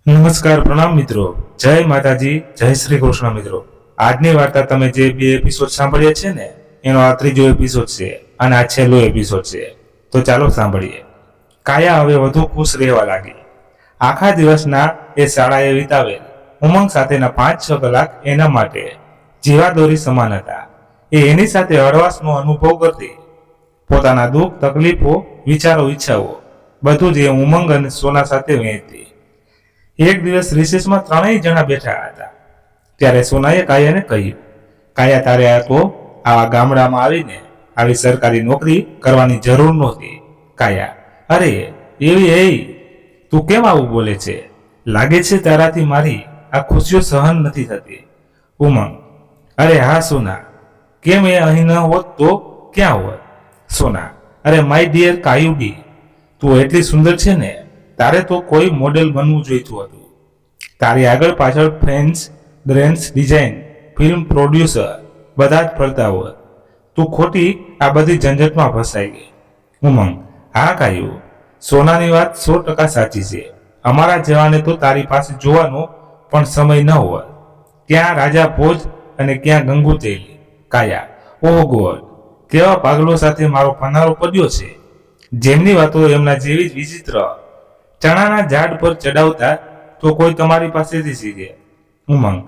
નમસ્કાર, પ્રણામ મિત્રો. જય માતાજી, જય શ્રી કૃષ્ણ મિત્રો. આજની વાર્તા તમે જે બે એપિસોડ સાંભળ્યા છે ને, એનો આ ત્રીજો એપિસોડ છે અને આ છેલ્લો એપિસોડ છે. તો ચાલો સાંભળીએ. કાયા હવે વધુ ખુશ રહેવા લાગી. આખા દિવસના એ શાળાએ વિતાવેલ ઉમંગ સાથેના 5-6 કલાક એના માટે જીવાદોરી સમાન હતા. એ એની સાથે હળવાશનો અનુભવ કરતી. પોતાના દુઃખ, તકલીફો, વિચારો, ઈચ્છાઓ બધું જ એ ઉમંગ અને સોના સાથે વહેંચતી. એક દિવસ રિસેસમાં ત્રણેય જણા બેઠા હતા. ત્યારે સોનાએ કાયાને કહ્યું, કાયા, તારે આવા ગામડામાં આવીને આવી સરકારી નોકરી કરવાની જરૂર નહોતી. કાયા, અરે એવી તું કેમ આવું બોલે છે? લાગે છે તારાથી મારી આ ખુશીઓ સહન નથી થતી. ઉમંગ, અરે હા સોના, કેમ એ અહીં ન હોત તો ક્યાં હોત? સોના, અરે માય ડિયર કાયુડી, તું એટલી સુંદર છે ને, તારે તો કોઈ મોડેલ બનવું જોઈતું હતું. તારી આગળ પાછળ ફ્રેન્ડ્સ, બ્રેન્ડ્સ, ડિઝાઇન, ફિલ્મ પ્રોડ્યુસર બધા જ ફરતા હોત. તું ખોટી આ બધી ઝંઝટમાં ફસાઈ ગઈ. ઉમંગ, હા કાયુ, સોનાની વાત 100% સાચી છે. અમારા જવાને તો તારી પાસે જોવાનો પણ સમય ન હોય. ક્યાં રાજા ભોજ અને ક્યાં ગંગુ તેલી. કાયા, ઓહ ગોડ, કેવા પાગલો સાથે મારો પનારો પડ્યો છે, જેમની વાતો એમના જેવી જ વિચિત્ર. ચણાના ઝાડ પર ચડાવતા તો કોઈ તમારી પાસેથી શીખે. ઉમંગ,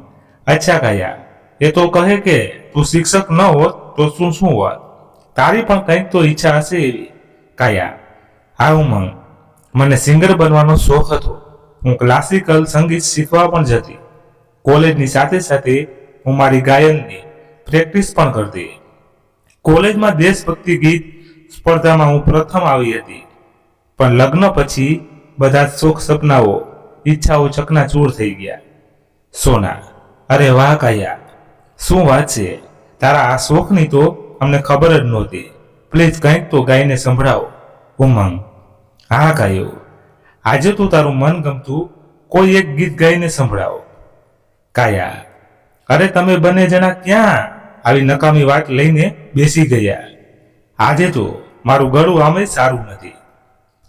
અચ્છા કાયા, એ તો કહે કે તું શિક્ષક ન હોત તો શું હોત? તારી પણ કંઈક તો ઈચ્છા હશે એવી. કાયા, હા ઉમંગ, મને સિંગર બનવાનો શોખ હતો. હું ક્લાસિકલ સંગીત શીખવા પણ જતી. કોલેજની સાથે સાથે હું મારી ગાયનની પ્રેક્ટિસ પણ કરતી. કોલેજમાં દેશભક્તિ ગીત સ્પર્ધામાં હું પ્રથમ આવી હતી. પણ લગ્ન પછી બધા શોખ, સપનાઓ, ઈચ્છાઓ ચકનાચૂર થઈ ગયા. સોના, અરે વાહ કાયા, શું વાત છે. તારા આ શોખની તો અમને ખબર જ નહોતી. પ્લીઝ કંઈક તો ગાઈને સંભળાવો. ઉમંગ, હા કાયો, આજે તું તારું મન ગમતું કોઈ એક ગીત ગાઈને સંભળાવો. કાયા, અરે તમે બંને જણા ક્યાં આવી નકામી વાત લઈને બેસી ગયા? આજે તો મારું ગળું આમે સારું નથી.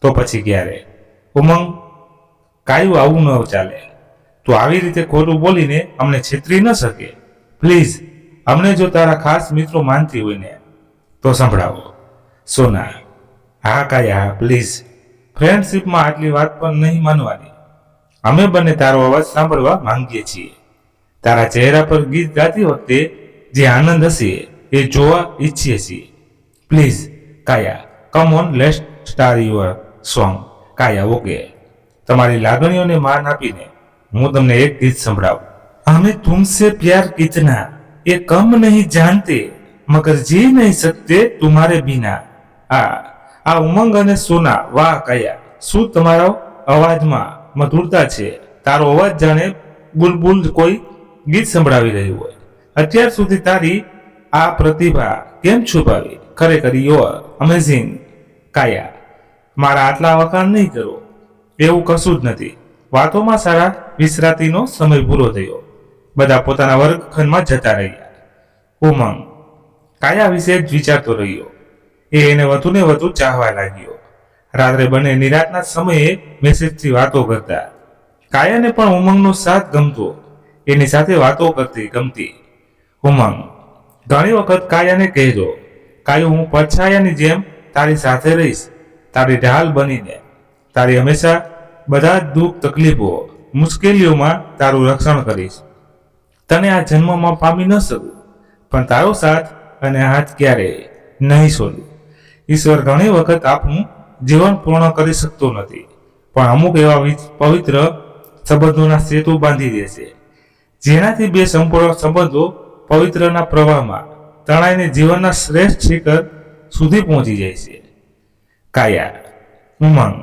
તો પછી ક્યારે? ઉમંગ, કાયું, આવું ન ચાલે. તું આવી રીતે ખોટું બોલીને અમને છેતરી ન શકે. પ્લીઝ, અમને જો તારા ખાસ મિત્રો માનતી હોય ને તો સંભળાવો. સોના, હા કાયા, પ્લીઝ, ફ્રેન્ડશીપમાં આટલી વાત પણ નહીં માનવાની. અમે બંને તારો અવાજ સાંભળવા માંગીએ છીએ. તારા ચહેરા પર ગીત ગાતી વખતે જે આનંદ હશે એ જોવા ઈચ્છીએ છીએ. Please Kaya, come on, let's start your song. Kaya, okay. તમારી લાગણીઓને માન આપીને હું તમને એક ગીત સંભળાવું. हमें तुमसे प्यार कितना ये कम नहीं जानते, मगर जी नहीं सकते तुम्हारे बिना. આ ઉમંગ અને સોના, વાહ કાયા, શું તમારો અવાજમાં મધુરતા છે. તારો અવાજ જાણે બુલબુલ કોઈ ગીત સંભળાવી રહ્યું હોય. અત્યાર સુધી તારી આ પ્રતિભા કેમ છુપાવી? ખરેખર યુ આર અમેઝિંગ. કાયા, મારા આટલા વખાણ નહીં કરો. એવું કશું જ નથી. વાતોમાં સારા વિશ્રાંતિનો સમય પૂરો થયો. બધા પોતાના વર્ગખંડમાં જતા રહ્યા. ઉમંગ કાયા વિશે જ વિચારતો રહ્યો. એને વધુ ને વધુ ચાહવા લાગ્યો. રાત્રે બંને નિરાતના સમયે મેસેજથી વાતો કરતા. કાયાને પણ ઉમંગનો સાથ ગમતો. એની સાથે વાતો કરતી ગમતી. ઉમંગ ઘણી વખત કાયાને કહેજો, કાયું, હું પડછાયાની જેમ તારી સાથે રહીશ, તારી ઢાલ બનીને. તારી હંમેશા બધા જ દુઃખ, તકલીફો, મુશ્કેલીઓમાં તારું રક્ષણ કરીશ. તને આ જન્મમાં પામી ન શકું, પણ તારો સાથ અને હાથ ક્યારેય નહીં છોડું. ઈશ્વર ઘણી વખત આપણું જીવન પૂર્ણ કરી શકતો નથી, પણ અમુક એવા પવિત્ર સંબંધોના સેતુ બાંધી દે છે, જેનાથી બે સંપૂર્ણ સંબંધો પવિત્રના પ્રવાહમાં તણાઈને જીવનના શ્રેષ્ઠ શિખર સુધી પહોંચી જાય છે. કાયા, ઉમંગ,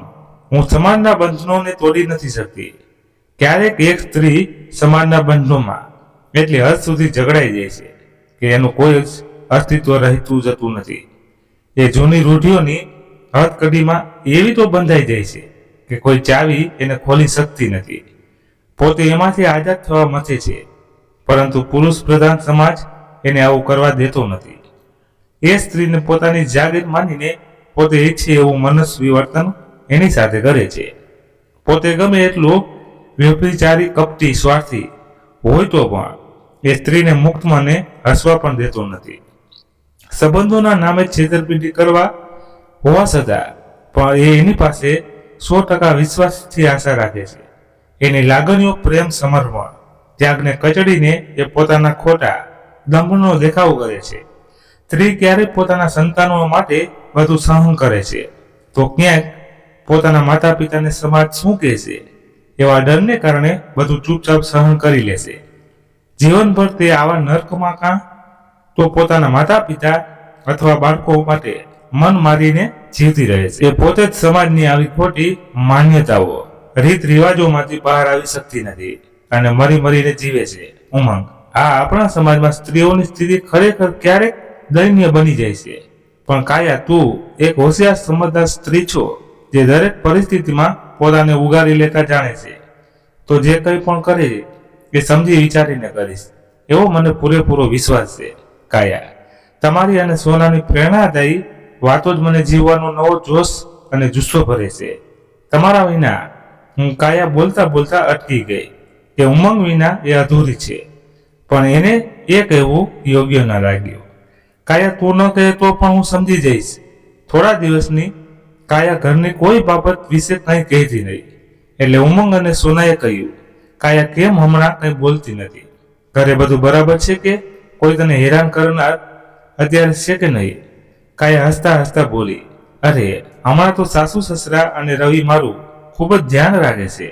હું સમાજના બંધનોને તોડી નથી શકતી. ક્યારેક એક સ્ત્રી સમાજના બંધનોમાં એટલી હદ સુધી ઝઘડાઈ જાય છે કે એનું કોઈ અસ્તિત્વ રહેતું જતું નથી. એ જૂની રૂઢિઓની હથકડીમાં એવી તો બંધાઈ જાય છે કે કોઈ ચાવી એને ખોલી શકતી નથી. પોતે એમાંથી આઝાદ થવા મથે છે, પરંતુ પુરુષ પ્રધાન સમાજ એને આવું કરવા દેતો નથી. એ સ્ત્રીને પોતાની જાગીર માનીને પોતે ઈચ્છે એવું મનસ્વી વર્તન એની સાથે કરે છે. પોતે ગમે એટલું વ્યભિચારી, કપટી, સ્વાર્થી હોય તો પણ એ સ્ત્રીને મુક્ત મને હસવા પણ દેતો નથી. સંબંધોના નામે છેતરપિંડી કરવા હોવા છતાં પણ એ એની પાસે 100% વિશ્વાસથી આશા રાખે છે. એની લાગણીઓ, પ્રેમ, સમર્પણ, ત્યાગને કચડીને એ પોતાના ખોટા દંભનો દેખાવ કરે છે. સ્ત્રી ક્યારેક પોતાના સંતાનો માટે બધું સહન કરે છે તો ક્યાંક પોતાના માતા પિતાને સમાજ શું કહેશે એવા ડરને કારણે બધું ચૂપચાપ સહન કરી લેશે. જીવનભર તે આવા નર્કમાં કાં તો પોતાના માતા પિતા અથવા બાળકો માટે મન મારીને જીવતી રહે છે. એ પોતે જ સમાજની આવી ખોટી માન્યતાઓ, રીત રિવાજોમાંથી બહાર આવી શકતી નથી અને મરી મરીને જીવે છે. ઉમંગ, આ આપણા સમાજમાં સ્ત્રીઓની સ્થિતિ ખરેખર ક્યારેક દયનીય બની જાય છે. પણ કાયા, તું એક હોશિયાર સમજદાર સ્ત્રી છો જે દરેક પરિસ્થિતિમાં પોતાને ઉગારી લેતા જાણે છે. તો જે કંઈ પણ કરે એ સમજી વિચારીને કરીશ એવો મને પૂરેપૂરો વિશ્વાસ છે. કાયા, તમારી અને સોનાની પ્રેરણાદાયી વાતો જ મને જીવવાનો નવો જોશ અને જુસ્સો ભરે છે. તમારા વિના હું કાયા બોલતા બોલતા અટકી ગઈ કે ઉમંગ વિના એ અધૂરી છે. પણ એને એ કહેવું યોગ્ય ન લાગ્યું. કાયા, તું ન કહે તો પણ હું સમજી જઈશ. થોડા દિવસની કાયા ઘરની કોઈ બાબત વિશે કંઈ કહેતી નહીં. એટલે ઉમંગ અને સોનાએ કહ્યું, કાયા કેમ હમણાં કંઈ બોલતી નથી? ઘરે બધું બરાબર છે કે કોઈ તને હેરાન કરનાર અત્યારે છે કે નહીં? કાયા હસતા હસતા બોલી, અરે હમણાં તો સાસુ સસરા અને રવિ મારું ખૂબ જ ધ્યાન રાખે છે.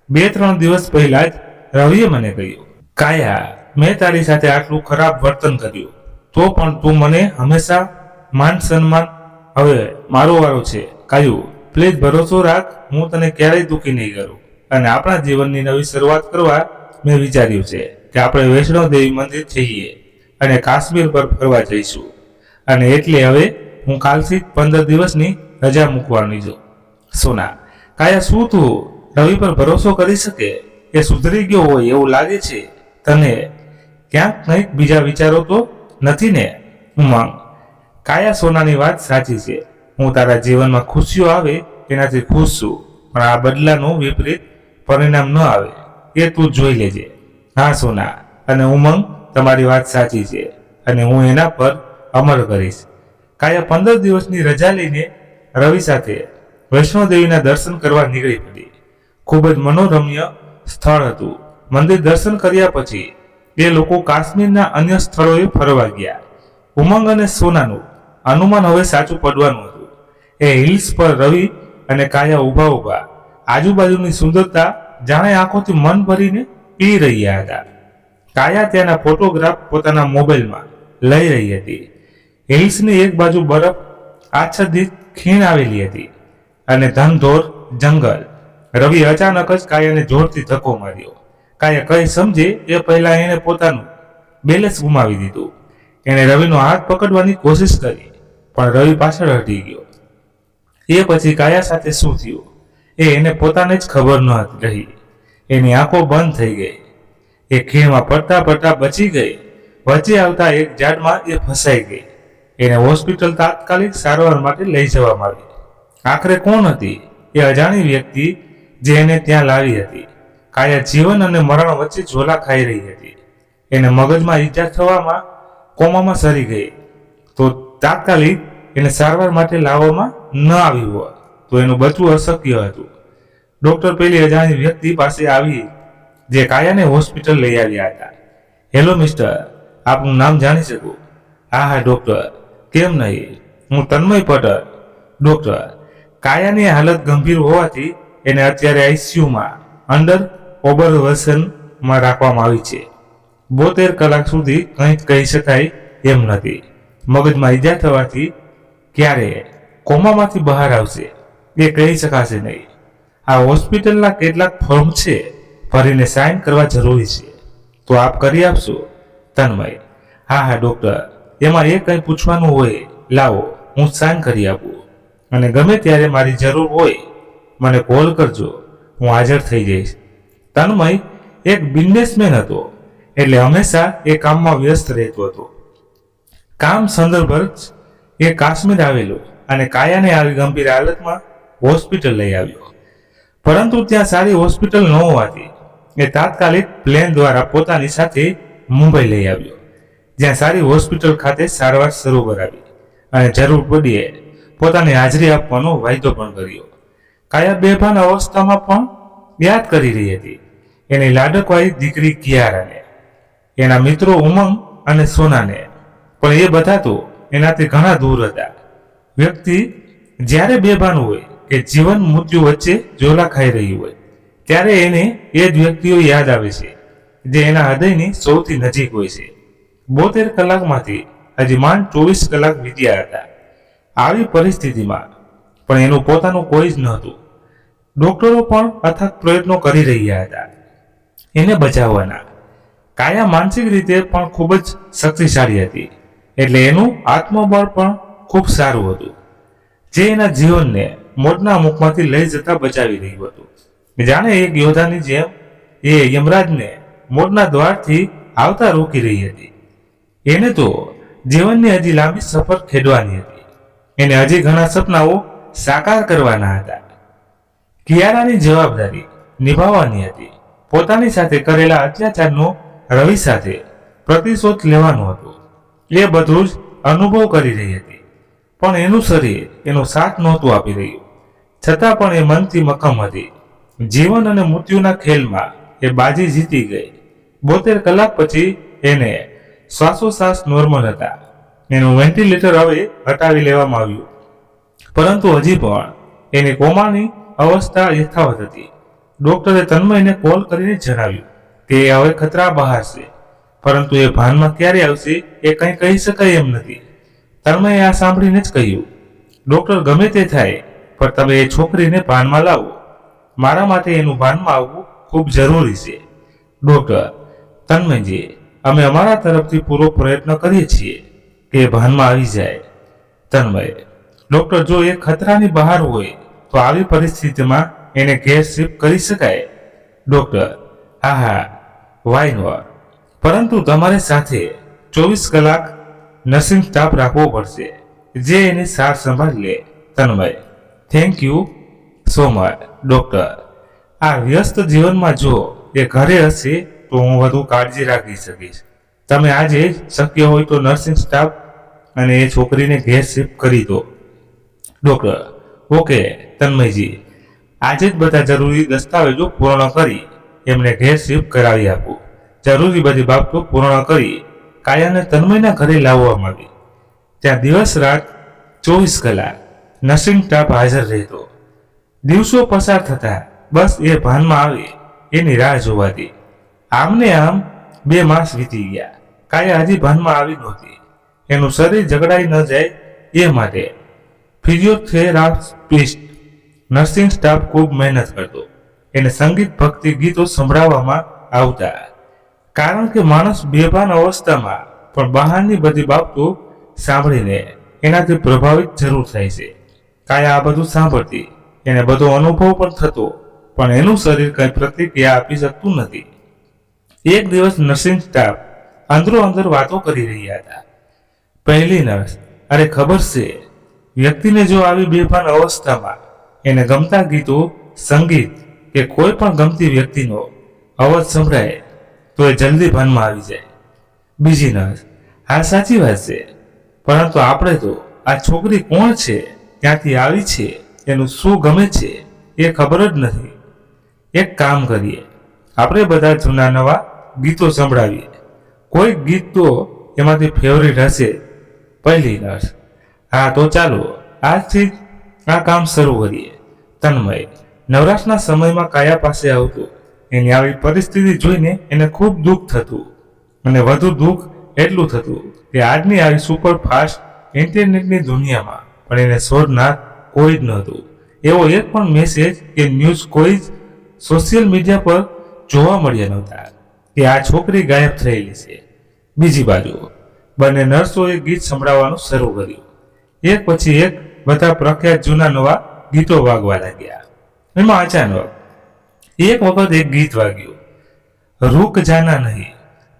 2-3 દિવસ પહેલા જ રવિએ મને કહ્યું, કાયા મેં તારી સાથે આટલું ખરાબ વર્તન કર્યું તો પણ તું મને હંમેશા માન સન્માન. હવે મારો વારો છે. કાયું, પ્લીઝ ભરોસો રાખ, હું તને ક્યારેય દુઃખી નહીં કરું. અને આપણા જીવનની નવી શરૂઆત કરવા મેં વિચાર્યું છે કે આપણે વૈષ્ણોદેવી મંદિર જઈએ અને કાશ્મીર પર ફરવા જઈશું. અને એટલે હવે હું કાલથી 15 દિવસની રજા મૂકવાની છું. સોના, કાયા શું તું રવિ પર ભરોસો કરી શકે? એ સુધરી ગયો હોય એવું લાગે છે તને. ક્યાંક કંઈક બીજા વિચારો તો નથી ને? ઉમંગ, કાયા, સોનાની વાત સાચી છે. હું તારા જીવનમાં ખુશીઓ આવે તેનાથી ખુશ છું, પણ આ બદલાનું વિપરીત પરિણામ ન આવે એ તું જોઈ લેજે. હા સોના અને ઉમંગ, તમારી વાત સાચી છે અને હું એના પર અમલ કરીશ. કાયા 15 દિવસની રજા લઈને રવિ સાથે વૈષ્ણોદેવીના દર્શન કરવા નીકળી પડી. ખૂબ જ મનોરમ્ય સ્થળ હતું. મંદિર દર્શન કર્યા પછી એ લોકો કાશ્મીરના અન્ય સ્થળોએ ફરવા ગયા. ઉમંગ અને સોનાનું અનુમાન હવે સાચું પડવાનું હતું. એ હિલ્સ પર રવિ અને કાયા ઊભા ઊભા આજુબાજુની સુંદરતા જાણે આંખોથી મન ભરીને પી રહ્યા હતા. કાયા ત્યાંના ફોટોગ્રાફ પોતાના મોબાઈલમાં લઈ રહી હતી. હિલ્સની એક બાજુ બરફ આચ્છાદિત ખીણ આવેલી હતી અને ધનધોર જંગલ. રવિ અચાનક જ કાયાને જોરથી ધક્કો માર્યો. કાયા કંઈ સમજે એ પહેલા એને પોતાનું બેલેન્સ ગુમાવી દીધું. એણે રવિનો હાથ પકડવાની કોશિશ કરી પણ રવિ પાછળ હટી ગયો. એ પછી કાયા સાથે શું થયું એને પોતાને જ ખબર ન રહી. એની આંખો બંધ થઈ ગઈ. એ ખીણમાં પડતા પડતા બચી ગઈ. વચ્ચે આવતા એક ઝાડમાં એ ફસાઈ ગઈ. એને હોસ્પિટલ તાત્કાલિક સારવાર માટે લઈ જવામાં આવી. આખરે કોણ હતી એ અજાણી વ્યક્તિ જે એને ત્યાં લાવી હતી? કાયા જીવન અને મરણ વચ્ચે ઝોલા ખાઈ રહી હતી. એને મગજમાં ઈજા થવામાં કોમામાં સરી ગઈ. તો તાત્કાલિક એને સારવાર માટે લાવવામાં ન આવી હોત તો એનું બચવું અશક્ય હતું. ડોક્ટર પેલી અજાણી વ્યક્તિ પાસે આવી જે કાયાને હોસ્પિટલ લઈ આવ્યા હતા. હેલો મિસ્ટર, આપનું નામ જાણી શકું? હા હા ડોક્ટર, કેમ નહીં, હું તન્મય પટેલ. ડોક્ટર, કાયાની હાલત ગંભીર હોવાથી એને અત્યારે આઈસીયુમાં અંડર ઓબ્ઝર્વેશનમાં રાખવામાં આવી છે. 72 કલાક સુધી કંઈ કહી શકાય એમ નથી. મગજમાં ઈજા થવાથી ક્યારે કોમામાંથી બહાર આવશે એ કહી શકાશે નહીં. આ હોસ્પિટલના કેટલાક ફોર્મ છે, ભરીને સાઇન કરવા જરૂરી છે, તો આપ કરી આપશો? તન્મય, હા હા ડોક્ટર, એમાં એ કંઈ પૂછવાનું હોય લાવો, હું સાઇન કરી આપું. અને ગમે ત્યારે મારી જરૂર હોય મને કોલ કરજો, હું હાજર થઈ જઈશ. તન્મય એક બિઝનેસમેન હતો એટલે હંમેશા એ કામમાં વ્યસ્ત રહેતો હતો. કામ સંદર્ભ એ કાશ્મીર આવેલો અને કાયાને આવી ગંભીર હાલતમાં હોસ્પિટલ લઈ આવ્યો. પરંતુ ત્યાં સારી હોસ્પિટલ ન હોવાથી એ તાત્કાલિક પ્લેન દ્વારા પોતાની સાથે મુંબઈ લઈ આવ્યો, જ્યાં સારી હોસ્પિટલ ખાતે સારવાર શરૂ કરાવી અને જરૂર પડીએ પોતાની હાજરી આપવાનો વાયદો પણ કર્યો. કાયા બેભાન અવસ્થામાં પણ યાદ કરી રહી હતી એની લાડકવાળી દીકરી કિયારાને, એના મિત્રો ઉમંગ અને સોનાને, પણ એ બધા તો એનાથી ઘણા દૂર હતા. વ્યક્તિ જ્યારે બેભાન હોય કે જીવન મૃત્યુ વચ્ચે ઝોલા ખાઈ રહી હોય ત્યારે એને એ જ વ્યક્તિઓ યાદ આવે છે જે એના હૃદયની સૌથી નજીક હોય છે. 72 કલાકમાંથી હજી માંડ 24 કલાક વીત્યા હતા. આવી પરિસ્થિતિમાં પણ એનું પોતાનું કોઈ જ નહોતું. ડોક્ટરો પણ અથાગ પ્રયત્નો કરી રહ્યા હતા એને બચાવવાના. કાયા માનસિક રીતે પણ ખૂબ જ શક્તિશાળી હતી, એટલે એનું આત્મબળ પણ ખૂબ સારું હતું, જે એના જીવનને મોતના મુખમાંથી લઈ જતા બચાવી રહ્યું હતું. જાણે એક યોદ્ધાની જેમ એ યમરાજને મોતના દ્વારથી આવતા રોકી રહી હતી. એને તો જીવનની હજી લાંબી સફર ખેડવાની હતી. એને હજી ઘણા સપનાઓ સાકાર કરવાના હતા. કિયારાની જવાબદારી નિભાવવાની હતી. પોતાની સાથે કરેલા અત્યાચારનો રવિ સાથે પ્રતિશોધ લેવાનો હતો. એ બધું જ અનુભવ કરી રહી હતી, પણ એનું શરીર એનો સાથ નહોતું આપી રહ્યું. છતાં પણ એ મનથી મક્કમ હતી. જીવન અને મૃત્યુના ખેલમાં એ બાજી જીતી ગઈ. 72 કલાક પછી એને શ્વાસોશ્વાસ નોર્મલ હતા. એનું વેન્ટિલેટર હવે હટાવી લેવામાં આવ્યું, પરંતુ હજી પણ એની કોમાની અવસ્થા યથાવત હતી. ડોક્ટરે તન્મયને કોલ કરીને જણાવ્યું કે એ હવે ખતરા બહાર છે, પરંતુ એ ભાનમાં ક્યારે આવશે એ કંઈ કહી શકાય એમ નથી. તન્મયે આ સાંભળીને જ કહ્યું, ડોક્ટર ગમે તે થાય પણ તમે એ છોકરીને ભાનમાં લાવો. મારા માટે એનું ભાનમાં આવવું ખૂબ જરૂરી છે. ડોક્ટર, તન્મયજી, અમે અમારા તરફથી પૂરો પ્રયત્ન કરીએ છીએ કે એ ભાનમાં આવી જાય. તન્મય, ડોક્ટર, જો એ ખતરાની બહાર હોય તો આવી પરિસ્થિતિમાં એને ઘેર શિફ્ટ કરી શકાય. ડોક્ટર, હા, વાય નોટ, પરંતુ તમારે સાથે 24 કલાક નર્સિંગ સ્ટાફ રાખવો પડશે જે એની સાર સંભાળ લે. Tanmay, thank you so much doctor. આ વ્યસ્ત જીવનમાં જો એ ઘરે હશે તો હું વધુ કાળજી રાખી શકીશ. તમે આજે જ શક્ય હોય તો નર્સિંગ સ્ટાફ અને એ છોકરીને ઘેર શિફ્ટ કરી દો. ડોક્ટર, ઓકે તન્મયજી, આજે જ બધા જરૂરી દસ્તાવેજો પૂર્ણ કરી એમને ઘેર શિફ્ટ કરાવી આપું. જરૂરી બધી બાબતો પૂર્ણ કરી કાયાને તન્મયના ઘરે લાવવામાં આવી. ત્યાં દિવસ રાત 24 કલાક નર્સિંગ સ્ટાફ હાજર રહેતો. દિવસો પસાર થતા બસ એ ભાનમાં આવે એની રાહ જોવાતી. આમને આમ 2 માસ વીતી ગયા. કાયા હજી ભાનમાં આવી નહોતી. એનું શરીર જગડાઈ ન જાય એ માટે ફિઝિયોથેરાપિસ્ટ, નર્સિંગ સ્ટાફ ખૂબ મહેનત કરતો. એને સંગીત ભક્તિ ગીતો સંભળાવવામાં આવતા, કારણ કે માણસ બેભાન અવસ્થામાં પણ બહારની બધી બાબતો સાંભળીને એનાથી પ્રભાવિત જરૂર થાય છે. કાયા આ બધું સાંભળતી, એને બધો અનુભવ પણ થતો, પણ એનું શરીર કંઈ પ્રતિક્રિયા આપી શકતું નથી. એક દિવસ નર્સિંગ સ્ટાફ અંદરો અંદર વાતો કરી રહ્યા હતા. પહેલી નર્સ, અરે ખબર છે, વ્યક્તિને જો આવી બેભાન અવસ્થામાં એને ગમતા ગીતો, સંગીત કે કોઈ પણ ગમતી વ્યક્તિનો અવાજ સંભળાય તો એ જલ્દી ભાનમાં આવી જાય. બીજી નર્સ, હા સાચી વાત છે, પરંતુ આપણે તો આ છોકરી કોણ છે, ક્યાંથી આવી છે, એનું શું ગમે છે એ ખબર જ નથી. એક કામ કરીએ, આપણે બધા જૂના નવા ગીતો સંભળાવીએ. કોઈ ગીત તો એમાંથી ફેવરિટ હશે. પહેલી નર્સ, હા તો ચાલો આજથી આ કામ શરૂ કરીએ. તન્મય નવરાશના સમયમાં કાયા પાસે આવતો. એની આવી પરિસ્થિતિ જોઈને એને ખૂબ દુઃખ થતું, અને વધુ દુઃખ એટલું થતું કે આજની આવી સુપરફાસ્ટ ઇન્ટરનેટની દુનિયામાં પણ એને શોધનાર કોઈ જ નહોતું. એવો એક પણ મેસેજ કે ન્યૂઝ કોઈ જ સોશિયલ મીડિયા પર જોવા મળ્યા નહોતા કે આ છોકરી ગાયબ થયેલી છે. બીજી બાજુ બંને નર્સોએ ગીત સંભળાવવાનું શરૂ કર્યું. એક પછી એક બધા પ્રખ્યાત જૂના નવા ગીતો વાગવા લાગ્યા. એમાં અચાનક એક વખત એક ગીત વાગ્યું, રૂક જાના નહીં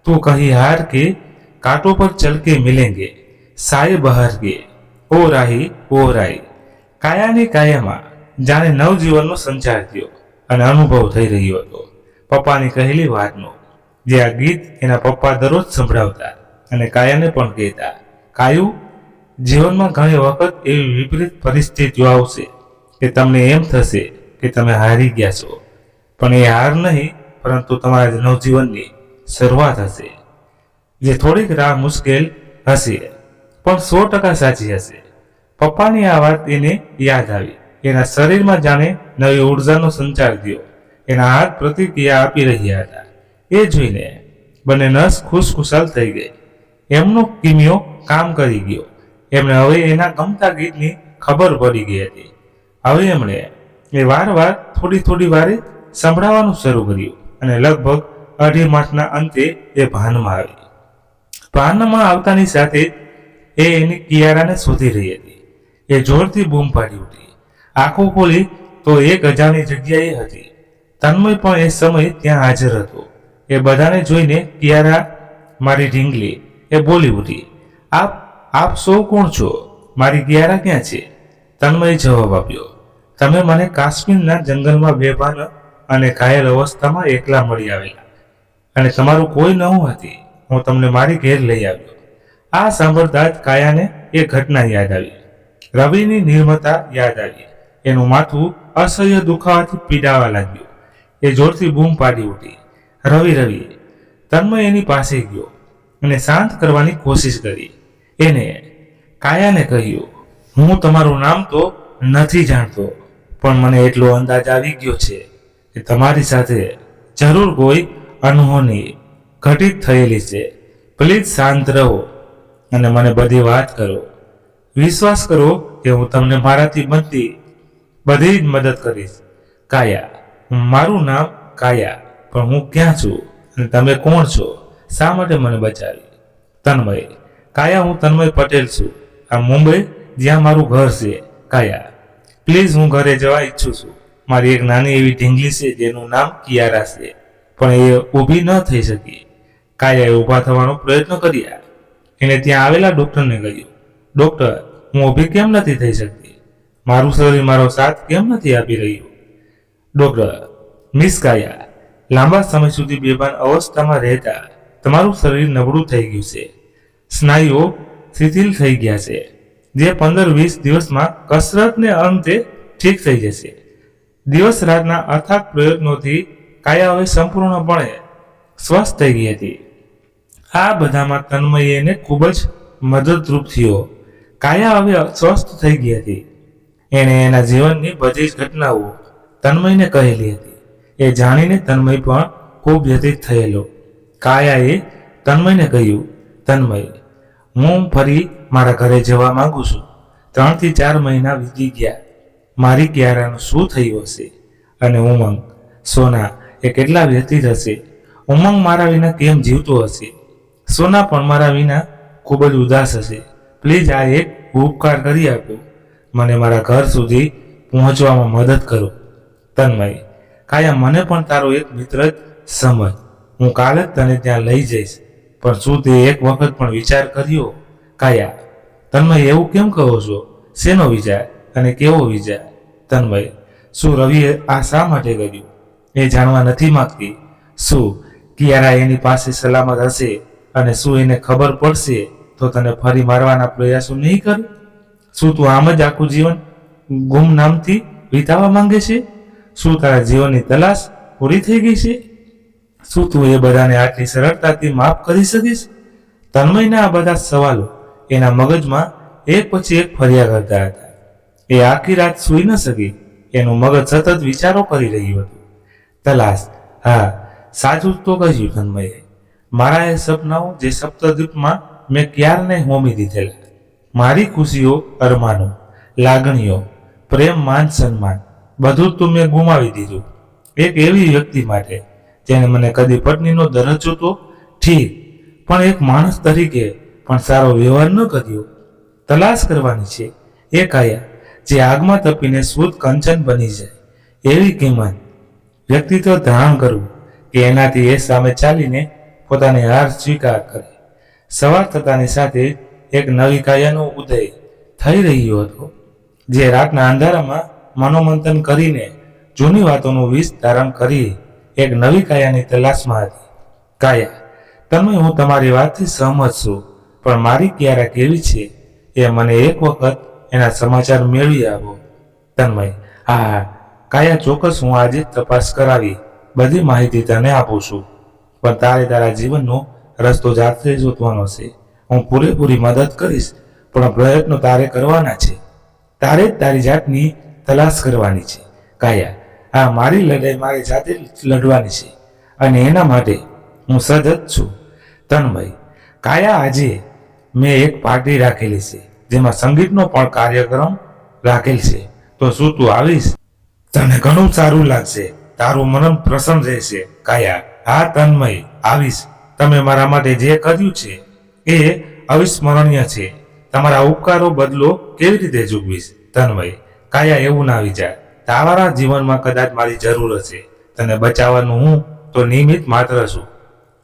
તું કહી હાર કે કાંટો પર ચલ કે મિલેંગે સાય બહાર કે ઓ રાહી ઓ રાહી. કાયાની કાયામાં જાણે નવજીવનનો સંચાર થયો. અને અનુભવ થઈ રહ્યો હતો પપ્પાની કહેલી વાતનો, જે આ ગીત એના પપ્પા દરરોજ સંભળાવતા અને કાયાને પણ કહેતા. કાયું, જીવનમાં ઘણી વખત એવી વિપરીત પરિસ્થિતિઓ આવશે કે તમને એમ થશે કે તમે હારી ગયા છો, પણ એ હાર નહીં પરંતુ તમારા નવજીવનની શરૂઆત હશે, જે થોડીક રાહ મુશ્કેલ હશે પણ 100% સાચી હશે. પપ્પાની આ વાત એને યાદ આવી. એના શરીરમાં જાણે નવી ઉર્જાનો સંચાર થયો. એના હાથ પ્રતિક્રિયા આપી રહ્યા હતા. એ જોઈને બંને નર્સ ખુશખુશાલ થઈ ગઈ. એમનો કિમિયો કામ કરી ગયો. એમને હવે એના ગમતા ગીતની ખબર પડી ગઈ હતી. હવે એમણે એ વારવાર થોડી વારે સંભળાવવાનું શરૂ કર્યું અને લગભગ 2.5 માસના અંતે એ ભાનમાં આવી. ભાનમાં આવતાની સાથે એ એની કિયારાને શોધી રહી હતી. એ જોરથી બૂમ પાડી ઉઠી. આંખો ખોલી તો એક અજાણી જગ્યાએ હતી. તન્મય પણ એ સમય ત્યાં હાજર હતો. એ બધાને જોઈને કિયારા મારી ઢીંગલી, એ બોલી ઉઠી, આપ સૌ કોણ છો? મારી કિયારા ક્યાં છે? તન્મયે જવાબ આપ્યો, તમે મને કાશ્મીરના જંગલમાં બેભાન અને ઘાયલ અવસ્થામાં એકલા મળી આવેલા અને તમારું કોઈ ન હતી. હું તમને મારી ઘેર લઈ આવ્યો. આ સાંભળતા જ કાયાને એ ઘટના યાદ આવી. રવિની નિર્મતા યાદ આવી. એનું માથું અસહ્ય દુખાવાથી પીડાવા લાગ્યું. એ જોરથી બૂમ પાડી ઉઠી, રવિ રવિ! તન્મય એની પાસે ગયો અને શાંત કરવાની કોશિશ કરી. એને કાયાને કહ્યું, હું તમારું નામ તો નથી જાણતો, પણ મને એટલો અંદાજ આવી ગયો છે કે તમારી સાથે જરૂર કોઈ અનહોની ઘટિત થયેલી છે. પ્લીઝ શાંત રહો અને મને બધી વાત કરો. વિશ્વાસ કરો કે હું તમને મારાથી બનતી બધી જ મદદ કરીશ. કાયા, મારું નામ કાયા, પણ હું ક્યાં છું અને તમે કોણ છો? શા માટે મને બચાવી? તન્મય, કાયા, હું તન્મય પટેલ છું. આ મુંબઈ જ્યાં મારું ઘર છે. કાયા, પ્લીઝ, હું ઘરે જવા ઈચ્છું છું. મારી એક નાની એવી ઢીંગલી છે જેનું નામ કિયારા છે, પણ એ ઊભી ન થઈ શકી. કાયાએ ઊભા થવાનો પ્રયત્ન કર્યા. એને ત્યાં આવેલા ડૉક્ટરને કહ્યું, ડૉક્ટર, હું ઊભી કેમ નથી થઈ શકતી? મારું શરીર મારો સાથ કેમ નથી આપી રહ્યું? ડૉક્ટર, મિસ કાયા, લાંબા સમય સુધી બેભાન અવસ્થામાં રહેતા તમારું શરીર નબળું થઈ ગયું છે. સ્નાયુઓ શિથિલ થઈ ગયા છે, જે 15-20 દિવસમાં કસરતને અંતે ઠીક થઈ જશે. દિવસ રાતના અથાગ પ્રયત્નોથી કાયા હવે સંપૂર્ણપણે સ્વસ્થ થઈ ગઈ હતી. આ બધામાં તન્મય એને ખૂબ જ મદદરૂપ થયો. કાયા હવે સ્વસ્થ થઈ ગઈ હતી. એણે એના જીવનની બધી જ ઘટનાઓ તન્મયને કહેલી હતી. એ જાણીને તન્મય પણ ખૂબ વ્યથિત થયેલો. કાયાએ તન્મયને કહ્યું, તન્મય, હું ફરી મારા ઘરે જવા માંગુ છું. 3 થી 4 મહિના વીતી ગયા. મારી કિયારાનું શું થયું હશે? અને ઉમંગ, સોના, એ કેટલા વ્યથિત હશે? ઉમંગ મારા વિના કેમ જીવતો હશે? સોના પણ મારા વિના ખૂબ જ ઉદાસ હશે. પ્લીઝ આ એક ઉપકાર કરી આપો. મને મારા ઘર સુધી પહોંચવામાં મદદ કરો. તન્મય, કાયા, મને પણ તારો એક મિત્ર જ સમજ. હું કાલે જ તને ત્યાં લઈ જઈશ, પણ શું તે એક વખત પણ વિચાર કર્યો? કાયા, તન્મય, એવું કેમ કહો છો? શેનો વિચાર અને કેવો વિચાર? તન્મય, શું રવિએ આ શા માટે કર્યું? એ જાણવા નથી માંગતી. શું કિયારા એની પાસે સલામત હશે અને શું એને ખબર પડશે તો તને ફરી મારવાના પ્રયાસો નહીં કરે? શું તું આમ જ આખું જીવન ગુમનામથી વિતાવવા માંગે છે? શું તારા જીવનની તલાશ પૂરી થઈ ગઈ છે? શું તું એ બધાને આટલી સરળતાથી માફ કરી શકીશ? તન્મયના આ બધા સવાલો એના મગજમાં એક પછી એક ફર્યા કરતા હતા. એ આખી રાત સૂઈ ન શકી. એનું મગજ સતત વિચારો કરી રહ્યું હતું. તલાશ, હા, સાચું તો કહ્યું તન્મયે. મારા એ સપનાઓ જે સપ્તદ્વીપમાં મેં ક્યારને હોમી દીધેલા. મારી ખુશીઓ, અરમાનો, લાગણીઓ, પ્રેમ, માન, સન્માન, બધું જ મેં ગુમાવી દીધું એક એવી વ્યક્તિ માટે જેને મને કદી પત્નીનો દરજ્જો તો ઠીક, પણ એક માણસ તરીકે પણ સારો વ્યવહાર ન કર્યો. તલાશ કરવાની છે એ કાયા જે આગમાં તપીને શુદ્ધ કંચન બની જાય. એવી કિંમત વ્યક્તિત્વ ધારણ કરવું કે એનાથી એ સામે ચાલીને પોતાની હાર સ્વીકાર કરે. સવાર થતાની સાથે એક નવી કાયાનો ઉદય થઈ રહ્યો હતો, જે રાતના અંધારામાં મનોમંથન કરીને જૂની વાતોનું વિષ ધારણ કરી એક નવી કાયાની તલાશમાં હતી. કાયા, તન્મય, હું તમારી વાતથી સહમત છું, પણ મારી કિયારા કેવી છે એ મને એક વખત એના સમાચાર મેળવી આપો. તન્મય, હા કાયા, ચોક્કસ, હું આજે તપાસ કરાવી બધી માહિતી તને આપું છું, પણ તારે તારા જીવનનો રસ્તો જાતે શોધવાનો છે. હું પૂરેપૂરી મદદ કરીશ, પણ પ્રયત્નો તારે કરવાના છે. તારે જ તારી જાતની તલાશ કરવાની છે. કાયા, આ મારી લડાઈ મારી જાતે લડવાની છે અને એના માટે હું સજ્જ જ છું. તન્મય, કાયા, આજે મેં એક પાર્ટી રાખેલી છે જેમાં સંગીતનો પણ કાર્યક્રમ રાખેલ છે. તો શું તું આવીશ? તને ઘણું સારું લાગશે, તારું મન પ્રસન્ન રહેશે. કાયા, હા તન્મય, આવીશ. તમે મારા માટે જે કર્યું છે એ અવિસ્મરણીય છે. તમારા ઉપકારો બદલો કેવી રીતે ચૂકવીશ? તન્મય, કાયા, એવું ના વિચાર. તારા જીવનમાં કદાચ મારી જરૂર હશે. તને બચાવવાનું હું તો નિમિત્ત માત્ર છું.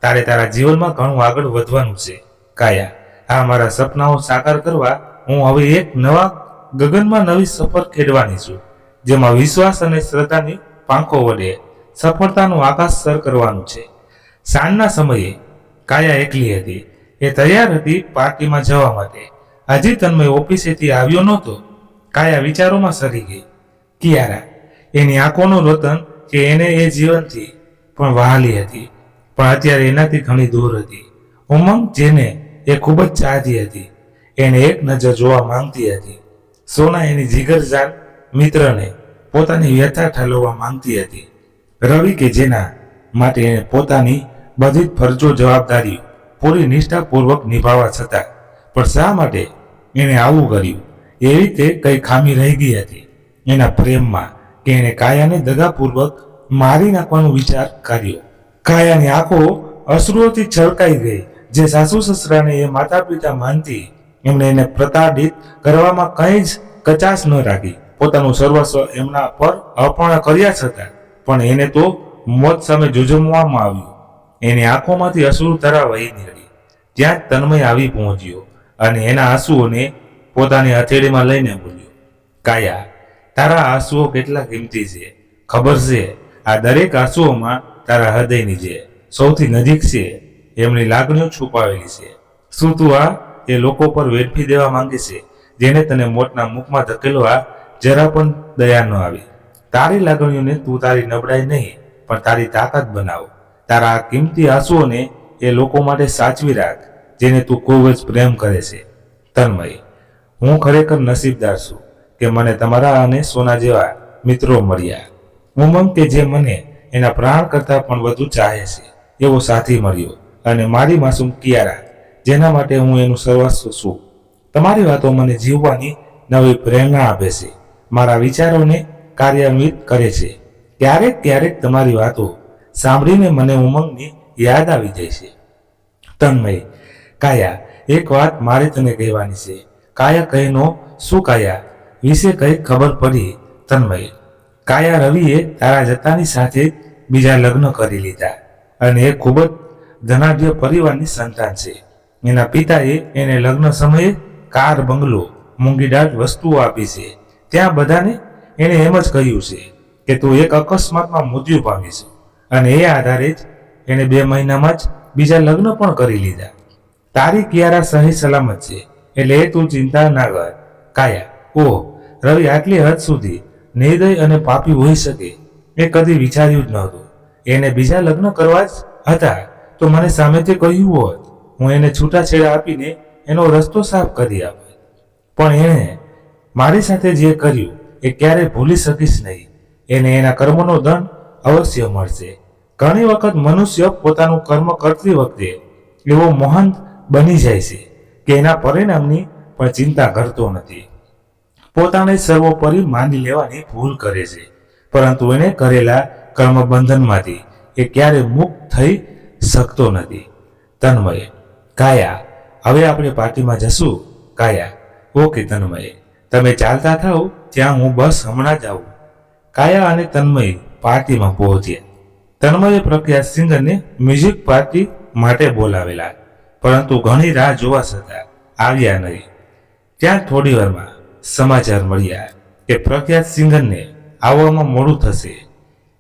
તારે તારા જીવનમાં ઘણું આગળ વધવાનું છે. કાયા, આ મારા સપનાઓ સાકાર કરવા હું હવે એક નવા ગગનમાં નવી સફર ખેડવાની છું, જેમાં વિશ્વાસ અને શ્રદ્ધાની પાંખો વડે સફળતાનું આકાશ સર કરવાનું છે. સાંજના સમયે કાયા એકલી હતી. એ તૈયાર હતી પાર્ટીમાં જવા માટે. હજી તન્મય ઓફિસેથી આવ્યો નહોતો. કાયા વિચારોમાં સરી ગઈ. કિયારા, એની આંખોનું રોતન કે એને એ જીવનથી પણ વહાલી હતી, પણ અત્યારે એનાથી ઘણી દૂર હતી. ઉમંગ, જેને એ ખૂબ જ ચાહતી હતી, એને એક નજર જોવા માંગતી હતી. સોના, એની જીગરજાન મિત્રને પોતાની વ્યથા ઠાલવવા માંગતી હતી. રવિ, કે જેના માટે એને પોતાની બધી જ ફરજો જવાબદારીઓ પૂરી નિષ્ઠાપૂર્વક નિભાવવા છતાં પણ શા માટે એણે આવું કર્યું? એવી તે કઈ ખામી રહી ગઈ હતી એના પ્રેમમાં કે એણે કાયાને દગાપૂર્વક મારી નાખવાનો વિચાર કર્યો. કાયાની આંખો અશ્રુઓથી છલકાઈ ગઈ. જે સાસુ સસરાને એ માતા પિતા માનતી, એમણે એને પ્રતાડિત કરવામાં કંઈ જ કચાશ ન રાખી. પોતાનું સર્વસ્વ એમના પર અર્પણ કર્યા છતાં પણ એને તો મોત સામે જુજમવામાં આવ્યું. એની આંખોમાંથી અશ્રુ ધારા વહી નીકળી. ત્યાં જ તન્મય આવી પહોંચ્યો અને એના આંસુઓને પોતાની હથેળીમાં લઈને બોલ્યો, કાયા, તારા આંસુઓ કેટલા કિંમતી છે ખબર છે? આ દરેક આંસુઓમાં તારા હૃદયની જે સૌથી નજીક છે એમની લાગણીઓ છુપાવેલી છે. શું તું આ એ લોકો પર વેઠવી દેવા માંગે છે જેને તને મોતના મુખમાં ધકેલવા જરા પણ દયા ન આવી? તારી લાગણીઓને તું તારી નબળાઈ નહીં પણ તારી તાકાત બનાવ. તારા આ કિંમતી આંસુઓને એ લોકો માટે સાચવી રાખ જેને તું ખૂબ જ પ્રેમ કરે છે. તન્મય, હું ખરેખર નસીબદાર છું કે મને તમારા અને સોના જેવા મિત્રો મળ્યા. ઉમંગ, કે જે મને એના પ્રાણ કરતાં પણ વધુ ચાહે છે એવો સાથી મળ્યો, અને મારી માસૂમ કિયારા, જેના માટે હું એનું સર્વસ્વ છું. તમારી વાતો મને જીવવાની નવી પ્રેરણા આપે છે, મારા વિચારોને કાર્યાન્વિત કરે છે. ક્યારેક ક્યારેક તમારી વાતો સાંભળીને મને ઉમંગની યાદ આવી જાય છે. તન્મય, કાયા, એક વાત મારે તને કહેવાની છે. કાયા, કહેનો શું? કાયા વિશે કઈ ખબર પડી? તન્મય, કાયા, રવિએ તારા જતાની સાથે જ બીજા લગ્ન કરી લીધા અને એ ખૂબ જ ધનાઢ્ય પરિવારની સંતાન છે. એના પિતાએ એને લગ્ન સમયે કાર, બંગલો, મોંઘીદાટ વસ્તુઓ આપી છે. ત્યાં બધાને એણે એમ જ કહ્યું છે કે તું એક અકસ્માતમાં મૃત્યુ પામી છે, અને એ આધારે જ એણે 2 મહિનામાં જ બીજા લગ્ન પણ કરી લીધા. તારી કિયારા સહી સલામત છે, એટલે એ તું ચિંતા ના કર. કાયા, ઓહ, રવિ આટલી હદ સુધી નિર્દય અને પાપી હોઈ શકે એ કદી વિચાર્યું જ નહોતું. એને બીજા લગ્ન કરવા જ હતા તો મને સામેથી કહ્યું હોત, હું એને છૂટાછેડા આપીને એનો રસ્તો સાફ કરી આપત. પણ એણે મારી સાથે જે કર્યું એ ક્યારેય ભૂલી શકીશ નહીં. એને એના કર્મનો દંડ અવશ્ય મળશે. ઘણી વખત મનુષ્ય પોતાનું કર્મ કરતી વખતે એવો મહાન બની જાય છે કે એના પરિણામની પણ ચિંતા કરતો નથી. પોતાને સર્વોપરી માની લેવાની ભૂલ કરે છે, પરંતુ એને કરેલા કર્મ બંધનમાંથી એ ક્યારેય મુક્ત થઈ શકતો નથી. તન્મય, કાયા, હવે આપણે પાર્ટીમાં જશું. કાયા, ઓકે તન્મય, તમે ચાલતા થાવ, ત્યાં હું બસ હમણાં જ આવું. કાયા અને તન્મય પાર્ટીમાં પહોંચ્યા. તન્મયે પ્રખ્યાત સિંગરને મ્યુઝિક પાર્ટી માટે બોલાવેલા, પરંતુ ઘણી રાહ જોવા છતાં આવ્યા નહીં. ત્યાં થોડી વારમાં સમાચાર મળ્યા કે પ્રખ્યાત સિંગરને આવવામાં મોડું થશે.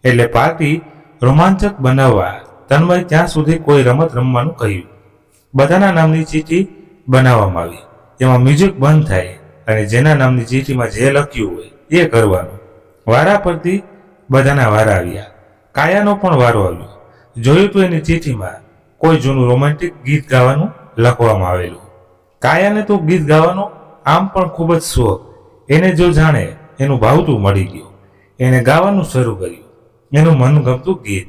એટલે પાર્ટી રોમાંચક બનાવવા તન્મય ત્યાં સુધી કોઈ રમત રમવાનું કહ્યું. બધાના નામની ચીઠી બનાવવામાં આવી. એમાં મ્યુઝિક બંધ થાય અને જેના નામની ચીઠીમાં જે લખ્યું હોય એ કરવાનું. વારા પરથી બધાના વારા આવ્યા. કાયાનો પણ વારો આવ્યો. જોયું તો એની ચીઠીમાં કોઈ જૂનું રોમેન્ટિક ગીત ગાવાનું લખવામાં આવેલું. કાયાને તો ગીત ગાવાનો આમ પણ ખૂબ જ શોખ. એને જો જાણે એનું ભાવતું મળી ગયું. એને ગાવાનું શરૂ કર્યું એનું મનગમતું ગીત,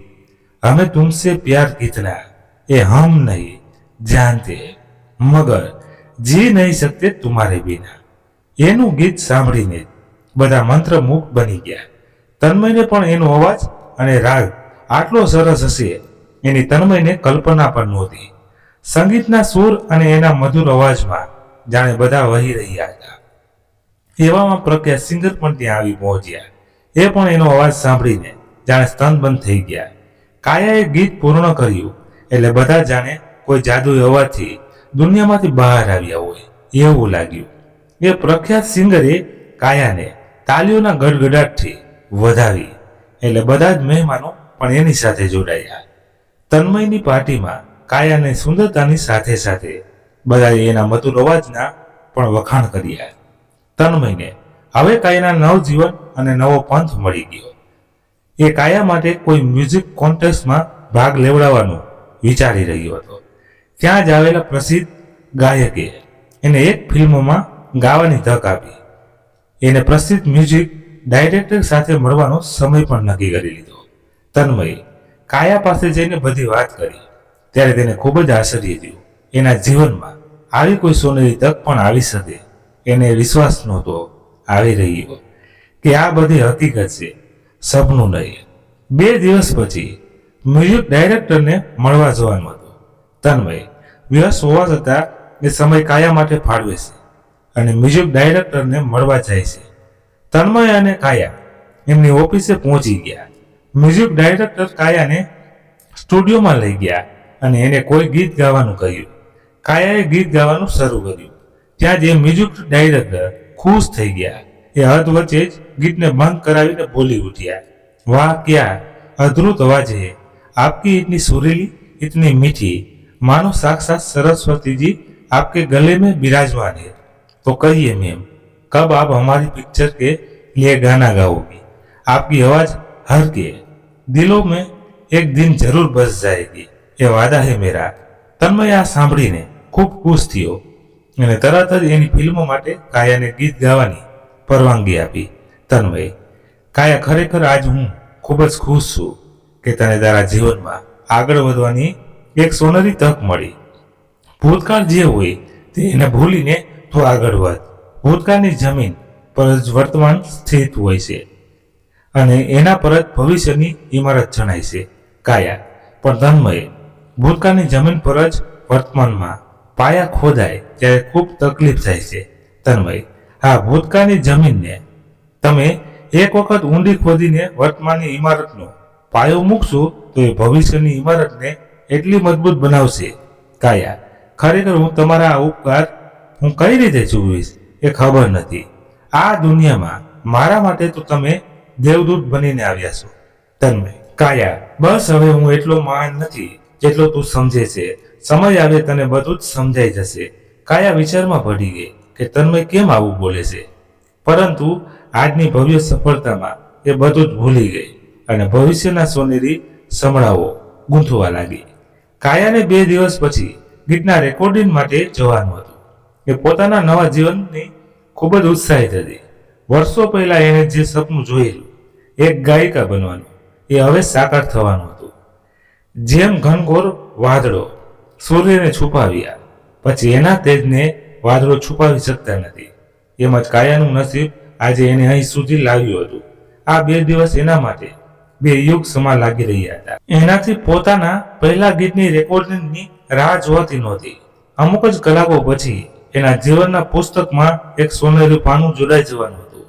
હમે તુમસે પ્યાર કિતના, એ હમ નહીં જાનતે મગર જી નહીં શકતે તુમારે બિના. એનું ગીત સાંભળીને બધા મંત્રમુગ્ધ બની ગયા. તન્મયને પણ એનો અવાજ અને રાગ આટલો સરસ હશે એની તન્મયને કલ્પના પણ નહોતી. સંગીતના સૂર અને એના મધુર અવાજમાં જાણે બધા વહી રહ્યા હતા. એવામાં પ્રખ્યાત સિંગર પણ ત્યાં આવી પહોંચ્યા. એ પણ એનો અવાજ સાંભળીને જાણે સ્તનબંધ થઈ ગયા. કાયાએ ગીત પૂર્ણ કર્યું એટલે બધા જાણે કોઈ જાદુઈ અવાજથી દુનિયામાંથી બહાર આવ્યા હોય એવું લાગ્યું. એ પ્રખ્યાત સિંગરે કાયાને તાલીઓના ગડગડાટથી વધાવી એટલે બધા જ મહેમાનો પણ એની સાથે જોડાયા. તન્મયની પાર્ટીમાં કાયાની સુંદરતાની સાથે સાથે બધાએ એના મધુર અવાજના પણ વખાણ કર્યા. તન્મયને હવે કાયાના નવજીવન અને નવો પંથ મળી ગયો. એ કાયા માટે કોઈ મ્યુઝિક કોન્ટેસ્ટમાં ભાગ લેવડાવવાનું વિચારી રહ્યો હતો. ત્યાં જ આવેલા પ્રસિદ્ધ ગાયકે એને એક ફિલ્મમાં ગાવાની તક આપી. એને પ્રસિદ્ધ મ્યુઝિક ડાયરેક્ટર સાથે મળવાનો સમય પણ નક્કી કરી લીધો. તન્મય કાયા પાસે જઈને બધી વાત કરી ત્યારે તેને ખૂબ જ આશ્ચર્ય થયું. એના જીવનમાં આવી કોઈ સોનેરી તક પણ આવી શકે એને વિશ્વાસ નહોતો આવી રહ્યો કે આ બધી હકીકત છે, સપનું નહીં. 2 દિવસ પછી મ્યુઝિક ડાયરેક્ટરને મળવા જવાનું હતું. તન્મય વ્યસ્ત હોવા છતાં એ સમય કાયા માટે ફાળવે છે અને મ્યુઝિક ડાયરેક્ટરને મળવા જાય છે. તન્મય અને કાયા એમની ઓફિસે પહોંચી ગયા. મ્યુઝિક ડાયરેક્ટર કાયાને સ્ટુડિયોમાં લઈ ગયા અને એને કોઈ ગીત ગાવાનું કહ્યું. કાયાએ ગીત ગાવાનું શરૂ કર્યું. ત્યાં જે મ્યુઝિક ડાયરેક્ટર ખુશ થઈ ગયા. એ હદ વચ્ચે જ ગીતને બંધ કરાવીને બોલી ઉઠ્યા, વાહ ક્યા અદ્ભુત અવાજ હે आपकी, इतनी सुरीली इतनी मीठी, मानो साक्षात सरस्वती जी आपके गले में विराजमान है. तो कहिए मैम, कब आप हमारी पिक्चर के लिए गाना गाओगी? आपकी आवाज हर के दिलों में एक दिन जरूर बस जाएगी, ये वादा है मेरा. તન્મય આ સાંભળીને ખૂબ ખુશ થયો અને તરત જ એની ફિલ્મો માટે કાયાને ગીત ગાવાની પરવાનગી આપી. તન્મય, કાયા, ખરેખર આજ હું ખૂબ જ ખુશ છું કે તને તારા જીવનમાં આગળ વધવાની એક સોનેરી તક મળી. ભૂતકાળ જે હોય તે એને ભૂલીને તું આગળ વધ. ભૂતકાળની જમીન પર જ વર્તમાન સ્થિત હોય છે અને એના પર જ ભવિષ્યની ઇમારત જણાય છે. કાયા, પણ તન્મય, ભૂતકાળની જમીન પર જ વર્તમાનમાં પાયા ખોદાય ત્યારે ખૂબ તકલીફ થાય છે. તન્મય, હા, ભૂતકાળની જમીનને તમે એક વખત ઊંડી ખોદીને વર્તમાનની ઇમારતનો પાયો મૂકશો તો એ ભવિષ્યની ઇમારતને એટલી મજબૂત બનાવશે. કાયા, ખરેખર હું તમારા આ ઉપકાર હું કઈ રીતે ચૂકવીશ એ ખબર નથી. આ દુનિયામાં મારા માટે તો તમે દેવદૂત બનીને આવ્યા છો. તન્મય, કાયા, બસ હવે હું એટલો મહાન નથી જેટલો તું સમજે છે. સમય આવે તને બધું જ સમજાઈ જશે. કાયા વિચારમાં પડી ગઈ કે તન્મય કેમ આવું બોલે છે, પરંતુ આજની ભવ્ય સફળતામાં એ બધું જ ભૂલી ગઈ અને ભવિષ્યના સોનેરી સમળાઓ ગૂંથવા લાગી. કાયાને 2 દિવસ પછી ગીતના રેકોર્ડિંગ માટે જવાનું હતું. એ પોતાના નવા જીવનની ખૂબ જ ઉત્સાહિત હતી. વર્ષો પહેલા એને જે સપનું જોયેલું એક ગાયિકા બનવાનું એ હવે સાકાર થવાનું હતું. જેમ ઘનઘોર વાદળો સૂર્યને છુપાવ્યા પછી એના તેજને વાદળો છુપાવી શકતા નથી, એમ જ કાયાનું નસીબ આજે એને અહીં સુધી લાવ્યું હતું. આ 2 દિવસ એના માટે 2 યુગ સમા લાગી રહ્યા હતા. એનાથી પોતાના પહેલા ગીતની રેકોર્ડિંગની રાહ જોવાતી નહોતી. અમુક જ કલાકો પછી એના જીવનના પુસ્તકમાં એક સોનેરી પાનું જોડાઈ જવાનું હતું.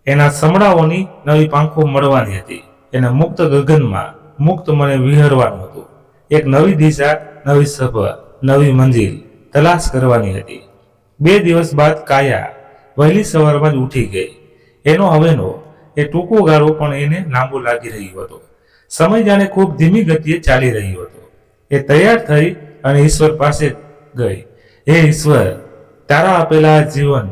એના સમડાઓની નવી પાંખો મળવાની હતી. એના મુક્ત ગગનમાં મુક્ત મને વિહરવાનું હતું. એક નવી દિશા, નવી સફર, નવી મંજિલ તલાશ કરવાની હતી. 2 દિવસ બાદ કાયા વહેલી સવારમાં જ ઉઠી ગઈ. એનો હવેનો એ ટૂંકો ગાળો પણ એને લાંબો લાગી રહ્યો હતો. સમય જાણે ખૂબ ધીમી ગતિએ ચાલી રહ્યો હતો. એ તૈયાર થઈ અને ઈશ્વર પાસે ગઈ. હે ઈશ્વર, તારા આપેલા જીવન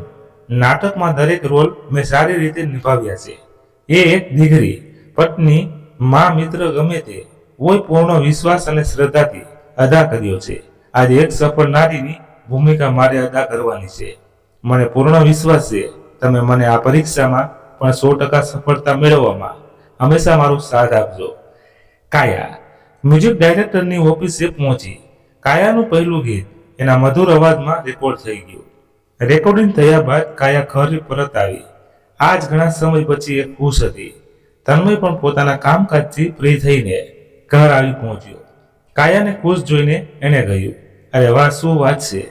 નાટકમાં દરેક રોલ મેં સારી રીતે નિભાવ્યા છે. એ એક દીકરી, પત્ની, મા, મિત્ર, ગમે તે કોઈ પૂર્ણ વિશ્વાસ અને શ્રદ્ધાથી અદા કર્યો છે. આજે એક સફળ નારીની ભૂમિકા મારે અદા કરવાની છે. મને પૂર્ણ વિશ્વાસ છે તમે મને આ પરીક્ષામાં પણ 100% સફળતા મેળવવામાં હંમેશા મારો સાથ આપજો. કાયા મ્યુઝિક ડાયરેક્ટરની ઓફિસે પહોંચી. કાયાનું પહેલું ગીત એના મધુર અવાજમાં રેકોર્ડ થઈ ગયું. રેકોર્ડિંગ થયા બાદ કાયા ઘરે પરત આવી. આજ ઘણા સમય પછી એ ખુશ હતી. તન્મય પણ પોતાના કામકાજથી ફ્રી થઈને ઘર આવી પહોંચ્યો. કાયાને ખુશ જોઈને એણે કહ્યું, અરે વાહ, શું વાત છે.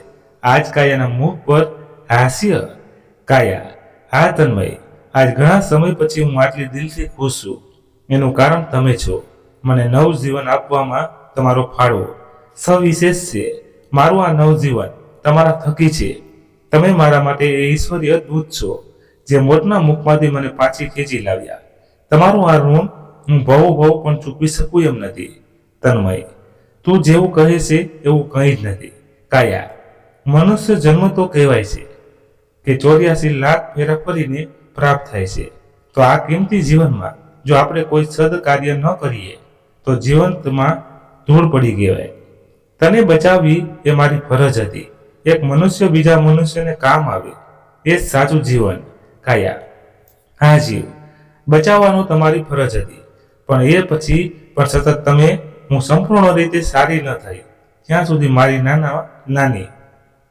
આજ કાયાના મુખ પર હાસ્ય. કાયા, હા તન્મય, આજ ઘણા સમય પછી હું આટલી દિલથી ખુશ છું. એનું કારણ તમે છો. મને નવજીવન આપવામાં તમારો ફાળો સવિશેષ છે. મારું આ નવજીવન તમારા થકી છે. તમે મારા માટે એ ઈશ્વરીય દૂત છો જે મોતના મુખમાંથી મને પાછી ખેંચી લાવ્યા. તમારું આ ઋણ હું ભવ પણ ચૂકવી શકું એમ નથી. તન્મય, તું જેવું કહે છે એવું કંઈ જ નથી. કાયા, મનુષ્ય જન્મ તો કહેવાય છે કે 84 લાખ ફેરા ફરીને પ્રાપ્ત થાય છે. તો આ કિંમતી જીવનમાં જો આપણે કોઈ સદકાર્ય ન કરીએ તો જીવનમાં ધૂળ પડી કહેવાય. તને બચાવવી એ મારી ફરજ હતી. એક મનુષ્ય બીજા મનુષ્યને કામ આવે એ જ સાચું જીવન. કાયા, હા જીવ, બચાવવાનું તમારી ફરજ હતી, પણ એ પછી પણ સતત તમે હું સંપૂર્ણ રીતે સારી ન થઈ ત્યાં સુધી મારી નાની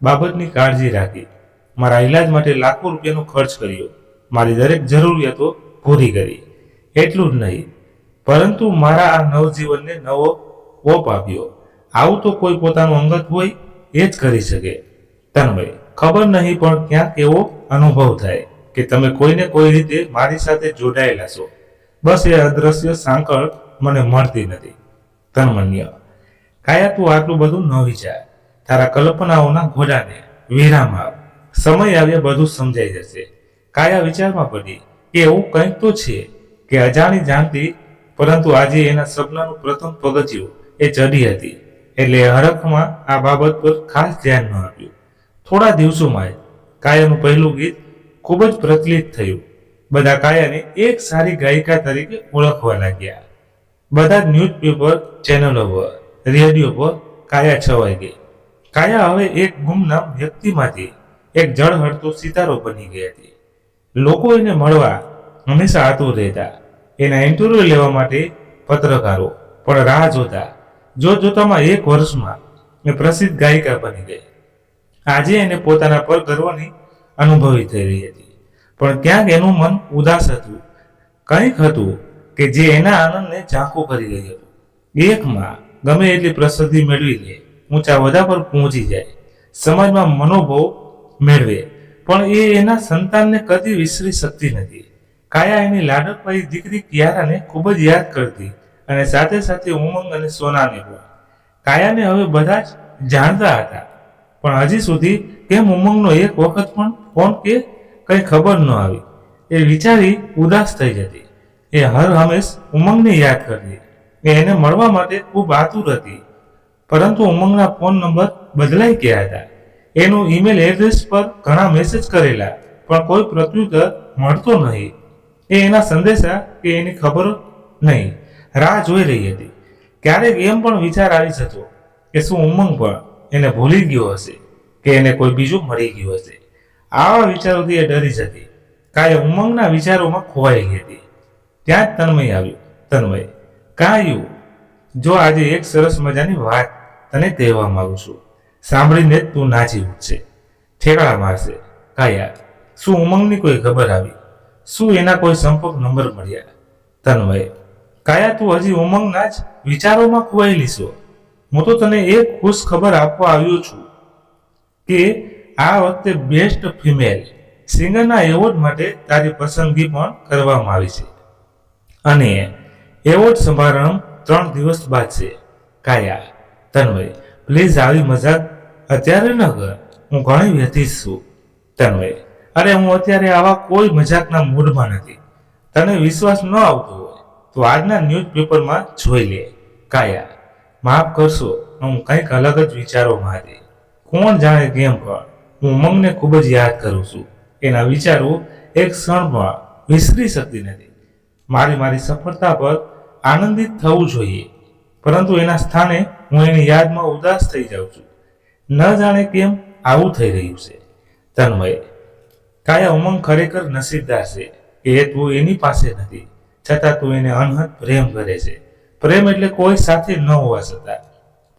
બાબતની કાળજી રાખી. મારા ઈલાજ માટે લાખો રૂપિયાનો ખર્ચ કર્યો. મારી દરેક જરૂરિયાતો પૂરી કરી. એટલું જ નહીં, પરંતુ મારા આ નવજીવનને નવો ઓપ આપ્યો. આવું તો કોઈ પોતાનું અંગત હોય એ જ કરી શકે. તન્મય, ખબર નહીં પણ ક્યાંક એવો અનુભવ થાય કે તમે કોઈને કોઈ રીતે મારી સાથે જોડાયેલા છો. બસ એ અદ્રશ્ય સાંકળ મને મળતી નથી. તન્મય, કાયા, તું આટલું બધું ન વિચાર. તારા કલ્પનાઓના ઘોડાને વિરામ આપ. સમય આવ્યા બધું સમજાઈ જશે. કાયા વિચારમાં પડી કે એવું કંઈક તો છે કે અજાણી જાણતી, પરંતુ આજે એના સપનાનું પ્રથમ પગથિયું એ ચડી હતી. એટલે હરખમાં આ બાબત પર ખાસ ધ્યાન ન આપ્યું. થોડા દિવસોમાં જ કાયાનું પહેલું ગીત ખૂબ જ પ્રચલિત થયું. બધા કાયાને એક સારી ગાયિકા તરીકે ઓળખવા લાગ્યા. બધા જ ન્યૂઝપેપર ચેનલો પર, રેડિયો પર કાયા છવાઈ ગઈ. કાયા હવે એક ગુમનામ વ્યક્તિમાંથી એક જળહળતો સિતારો બની ગઈ હતી. લોકો એને મળવા હંમેશા આતુર રહેતા. એના ઇન્ટરવ્યુ લેવા માટે પત્રકારો પણ રાહ જોતા. જોતામાં 1 વર્ષમાં એ પ્રસિદ્ધ ગાયિકા બની ગઈ. આજે એને પોતાના પર ગર્વની અનુભવી થઈ રહી હતી, પણ ક્યાંક એનું મન ઉદાસ હતું. કંઈક હતું કે જે એના આનંદને ઝાંખું કરી રહ્યું હતું. એક માં ગમે એટલી પ્રસિદ્ધિ મેળવી લે, ઊંચા હોદ્દા પર પહોંચી જાય, સમાજમાં મનોભાવ મેળવે, પણ એ એના સંતાનને કદી વિસરી શકતી નથી. કાયા એની લાડકવાળી દીકરી કિયારાને ખૂબ જ યાદ કરતી અને સાથે સાથે ઉમંગ અને સોનાને પણ. કાયાને હવે બધા જ જાણતા હતા, પણ હજી સુધી કેમ ઉમંગનો એક વખત પણ ફોન કે કંઈ ખબર ન આવી. એ વિચારી ઉદાસ થઈ જતી. એ હર હંમેશ ઉમંગને યાદ કરતી. એ એને મળવા માટે ખૂબ આતુર હતી, પરંતુ ઉમંગના ફોન નંબર બદલાઈ ગયા હતા. એનું ઈમેલ એડ્રેસ પર ઘણા મેસેજ કરેલા, પણ કોઈ પ્રત્યુત્તર મળતો નહીં. એ એના સંદેશા કે એની ખબર નહીં રાહ જોઈ રહી હતી. ક્યારેક એમ પણ વિચાર આવી જતો કે શું ઉમંગ પણ એને ભૂલી ગયો હશે કે એને કોઈ બીજું મળી ગયું હશે. આવા વિચારોથી એ ડરી જતી. કાયા ઉમંગના વિચારોમાં ખોવાયેલી હતી. ત્યાં જ તન્મય આવ્યું. તન્મય, કાયું, જો આજે એક સરસ મજાની વાત તને કહેવા માંગુ છું. સાંભળીને જ તું નાચી ઉઠશે, ઠેકડા મારશે. કાયા, શું ઉમંગની કોઈ ખબર આવી? શું એના કોઈ સંપર્ક નંબર મળ્યા? તન્મય, કાયા, તું હજી ઉમંગના જ વિચારોમાં ખોવાયેલી છો. હું તો તને એક ખુશ ખબર આપવા આવ્યો છું કે આ વખતે બેસ્ટ ફિમેલ સિંગરના એવોર્ડ માટે તારી પસંદગી પણ કરવામાં આવી છે અને એવોર્ડ સમારંભ 3 દિવસ બાદ છે. કાયા, તન્મય, પ્લીઝ આવી મજાક અત્યારે ન કર. હું ઘણી વ્યથિત છું. તન્મય, અરે હું અત્યારે આવા કોઈ મજાકના મૂડમાં નથી. તને વિશ્વાસ ન આવતો હોય તો આજના ન્યૂઝપેપરમાં જોઈ લે. કાયા, માફ કરશો, હું કંઈક અલગ જ વિચારોમાં હતી. કોણ જાણે કેમ પણ હું ઉમંગને ખૂબ જ યાદ કરું છું. એના વિચારો એક ક્ષણ પણ વિસરી શકતી નથી. મારી સફળતા પર આનંદિત થવું જોઈએ, પરંતુ એના સ્થાને હું એની યાદમાં ઉદાસ થઈ જાઉં છું. ન જાણે કેમ આવું થઈ રહ્યું છે. તન્મય, કાયા, ઉમંગ ખરેખર નસીબદાર છે કે તું એની પાસે નથી, છતાં તું એને અનહદ પ્રેમ કરે છે. પ્રેમ એટલે કોઈ સાથે ન હોવા છતાં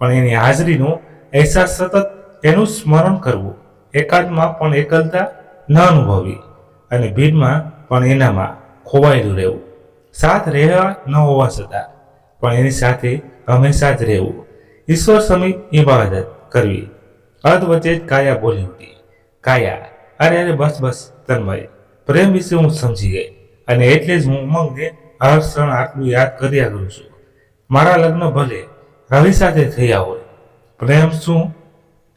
પણ એની હાજરીનો અહેસાસ, સતત એનું સ્મરણ કરવું, એકાંતમાં પણ એકલતા ન અનુભવવી અને ભીડમાં પણ એનામાં ખોવાયેલું રહેવું. સાથ રહેવા ન હોવા છતાં પણ એની સાથે હંમેશા જ રહેવું. ઈશ્વર સમીપ ઇબાદત કરવી. અર્ધ વચ્ચે જ કાયા બોલી ઉઠી. કાયા, અરે બસ તન્મય, પ્રેમ વિશે હું સમજી ગઈ અને એટલે જ હું ઉમંગને હર ક્ષણ આટલું યાદ કર્યા કરું છું. મારા લગ્ન ભલે રવિ સાથે થયા હોય, પ્રેમ શું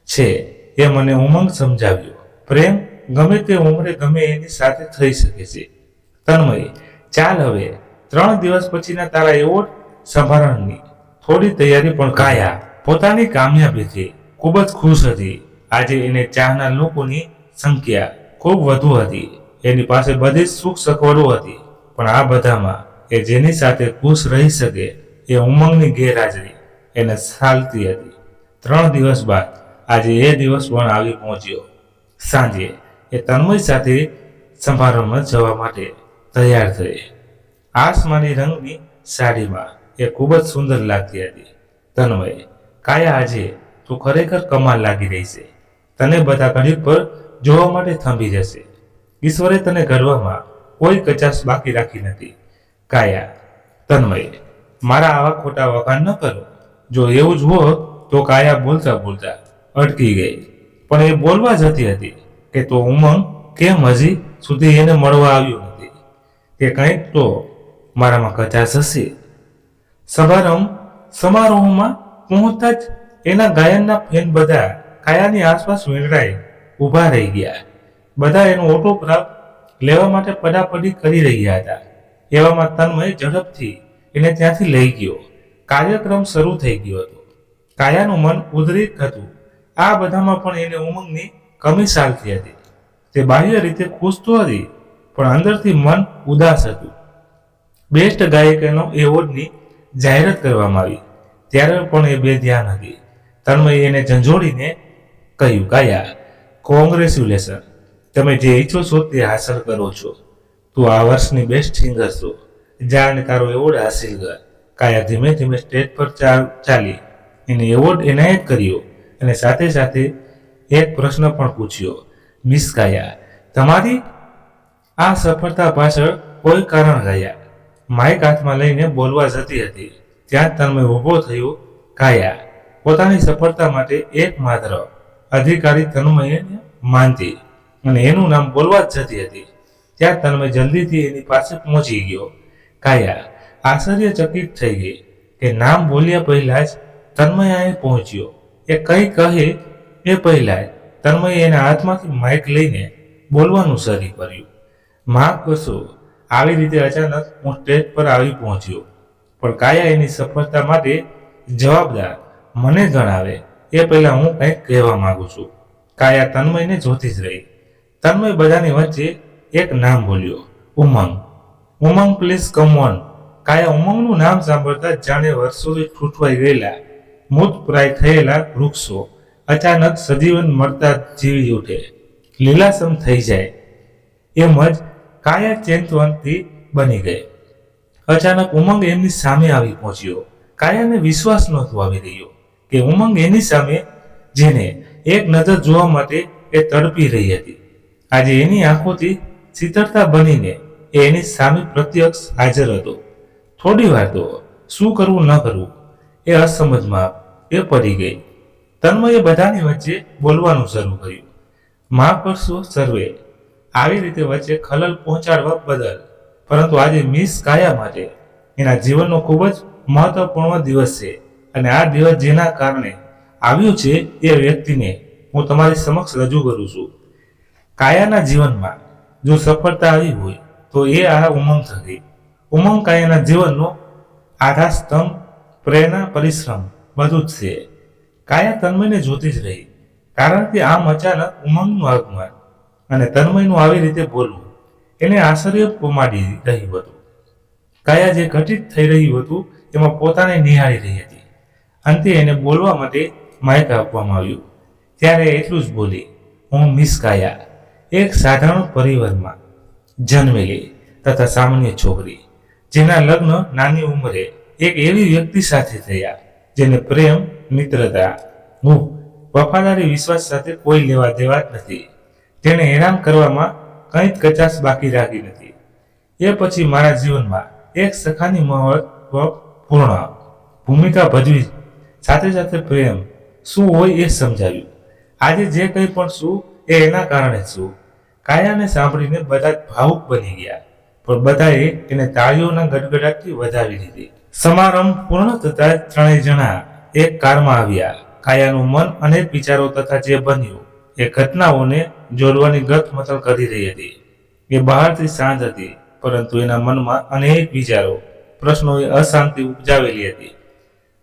છે એ મને ઉમંગ સમજાવ્યો. પ્રેમ ગમે તે ઉંમરે ગમે એની સાથે થઈ શકે છે. તન્મય, ચાલ હવે 3 દિવસ પછીના તારા એવોર્ડ સમારંભની થોડી તૈયારી પણ. કાયા પોતાની કામયાબીથી ખૂબ જ ખુશ હતી. આજે એને ચાહનાર લોકોની સંખ્યા ખૂબ વધુ હતી. એની પાસે બધી સુખ સગવડો હતી, પણ આ બધામાં એ જેની સાથે ખુશ રહી શકે એ ઉમંગની ગેરહાજરી એને સાલતી હતી. 3 દિવસ બાદ આજે એ દિવસ પણ આવી પહોંચ્યો. સાંજે એ તન્મય સાથે સમારંભમાં જવા માટે તૈયાર થઈ. આસમાની રંગની સાડીમાં એ ખૂબ જ સુંદર લાગતી હતી. તન્મય, કાયા, આજે તું ખરેખર કમાલ લાગી રહી છે. તને બધા ઘડી પર જોવા માટે થંભી જશે. ઈશ્વરે તને ઘડવામાં કોઈ કચાશ બાકી રાખી નથી. કાયા, તન્મય, મારા આવા ખોટા વખાણ ન કરો. જો એવું જ હોત તો કાયા બોલતા અટકી ગઈ, પણ એ બોલવા જતી હતી કે તો ઉમંગ કેમ હજી સુધી એને મળવા આવ્યું નથી, કે કંઈક તો મારામાં કચાશ હશે. સમારોહમાં પહોંચતા જ એના ગાયનના ફેન બધા કાયાની આસપાસ વીંટળાઈ ઊભા રહી ગયા. બધા એનો ઓટોગ્રાફ લેવા માટે પડાપડી કરી રહ્યા હતા. એવામાં તન્મય ઝડપથી એને ત્યાંથી લઈ ગયો. કાર્યક્રમ શરૂ થઈ ગયો હતો. કાયાનું મન ઉદ્રેક હતું. આ બધામાં પણ એને ઉમંગની કમી ચાલતી હતી. તે બાહ્ય રીતે ખુશ તો હતી, પણ અંદરથી મન ઉદાસ હતું. બેસ્ટ ગાયિકાનો એવોર્ડની જાહેરાત કરવામાં આવી ત્યારે પણ એ બેધ્યાન હતી. તન્મયે એને ઝંઝોડીને કહ્યું, કાયા, કોંગ્રેચ્યુલેશન, તમે જે ઈચ્છો છો તે હાંસલ કરો છો. તું આ વર્ષની બેસ્ટ સિંગર છો. જા અને તારો એવોર્ડ હાંસિલ કર. કાયા ધીમે ધીમે સ્ટેજ પર ચાલી એને એવોર્ડ એનાયત કર્યો અને સાથે એક પ્રશ્ન પણ પૂછ્યો. મિસ કાયા, તમારી આ સફળતા પાછળ કોઈ કારણ રહ્યા? માઇક હાથમાં લઈને બોલવા જતી હતી ત્યાં તન્મય ઊભો થયો. કાયા પોતાની સફળતા માટે એકમાત્ર અધિકારી તન્મયને માનતી અને એનું નામ બોલવા જ જતી હતી ત્યાં તન્મય જલ્દીથી એની પાસે પહોંચી ગયો. કાયા આશ્ચર્યચકિત થઈ ગઈ કે નામ બોલ્યા પહેલા જ તન્મય અહીં પહોંચ્યો. એ કંઈ કહે એ પહેલા જ તન્મયે એના હાથમાંથી માઇક લઈને બોલવાનું શરૂ કર્યું. માફ કરશો, આવી રીતે અચાનક હું સ્ટેજ પર આવી પહોંચ્યો, પણ કાયા એની સફળતા માટે જવાબદાર મને ગણાવે એ પહેલા હું કંઈક કહેવા માંગુ છું. કાયા તન્મયને જોતી જ રહી. તન્મય બધાની વચ્ચે એક નામ બોલ્યો, ઉમંગ. ઉમંગ, પ્લીઝ કમ ઓન. કાયા ઉમંગનું નામ સાંભળતા જાણે વર્ષોથી ઠૂઠવાઈ ગયેલા મૃતપ્રાય થયેલા વૃક્ષો અચાનક સજીવન મળતા જીવી ઉઠે, લીલાસમ થઈ જાય. એમ જ કાયા ચેતવંતી બની ગઈ. અચાનક ઉમંગ એમની સામે આવી પહોંચ્યો. કાયાને વિશ્વાસ નહોતો આવી રહ્યો કે ઉમંગ એની સામે, જેને એક નજર જોવા માટે એ તડપી રહી હતી, આજે એની આંખોથી શીતળતા બનીને એની સામે પ્રત્યક્ષ હાજર હતો. થોડી વાર તો શું કરવું ન કરવું એ અસમજમાં એ પડી ગઈ. તન્મયે બધાની વચ્ચે બોલવાનું શરૂ કર્યું. માફ કરશો સર્વે, આવી રીતે વચ્ચે ખલલ પહોંચાડવા બદલ, પરંતુ આજે મિસ કાયા માટે એના જીવનનો ખૂબ જ મહત્વપૂર્ણ દિવસ છે અને આ દિવસ જેના કારણે આવ્યું છે એ વ્યક્તિને હું તમારી સમક્ષ રજૂ કરું છું. કાયાના જીવનમાં જો સફળતા આવી હોય તો એ આ ઉમંગ થકી. ઉમંગ કાયાના જીવનનો આધારસ્તંભ, પ્રેરણા, પરિશ્રમ બધું જ છે. કાયા તન્મયને જોતી જ રહી, કારણ કે આમ અચાનક ઉમંગનું આગમન અને તન્મયનું આવી રીતે બોલવું એને આશ્ચર્ય પમાડી રહ્યું હતું. કાયા જે ઘટિત થઈ રહ્યું હતું એમાં પોતાને નિહાળી રહી હતી. અંતે એને બોલવા માટે માઇક આપવામાં આવ્યું. ત્યારે એટલું જ બોલી, હું મિસ કાયા, એક સાધારણ પરિવારમાં જન્મેલી તથા સામાન્ય છોકરી, જેના લગ્ન નાની ઉંમરે એક એવી વ્યક્તિ સાથે થયા જેને પ્રેમ, મિત્રતા, વફાદારી, વિશ્વાસ સાથે કોઈ લેવા દેવા જ નથી. તેણે હેરાન કરવામાં કંઈ જ કચાશ બાકી રાખી નથી. એ પછી મારા જીવનમાં એક સખાની મહત્વપૂર્ણ ભૂમિકા ભજવી, સાથે સાથે પ્રેમ શું હોય એ સમજાવ્યું. આજે જે કંઈ પણ છું એ એના કારણે છું. કાયાને સાંભળીને બધા જ ભાવુક બની ગયા, પણ બધાએ એને તાળીઓના ગડગડાટથી વધાવી દીધી. સમારંભ પૂર્ણ થતા ત્રણેય જણા એક કારમાં આવ્યા. કાયાનું મન અનેક વિચારો તથા જે બન્યું એ ઘટનાઓને જોડવાની ગતમથલ કરી રહી હતી. એ બહારથી શાંત હતી, પરંતુ એના મનમાં અનેક વિચારો, પ્રશ્નોએ અશાંતિ ઉપજાવેલી હતી.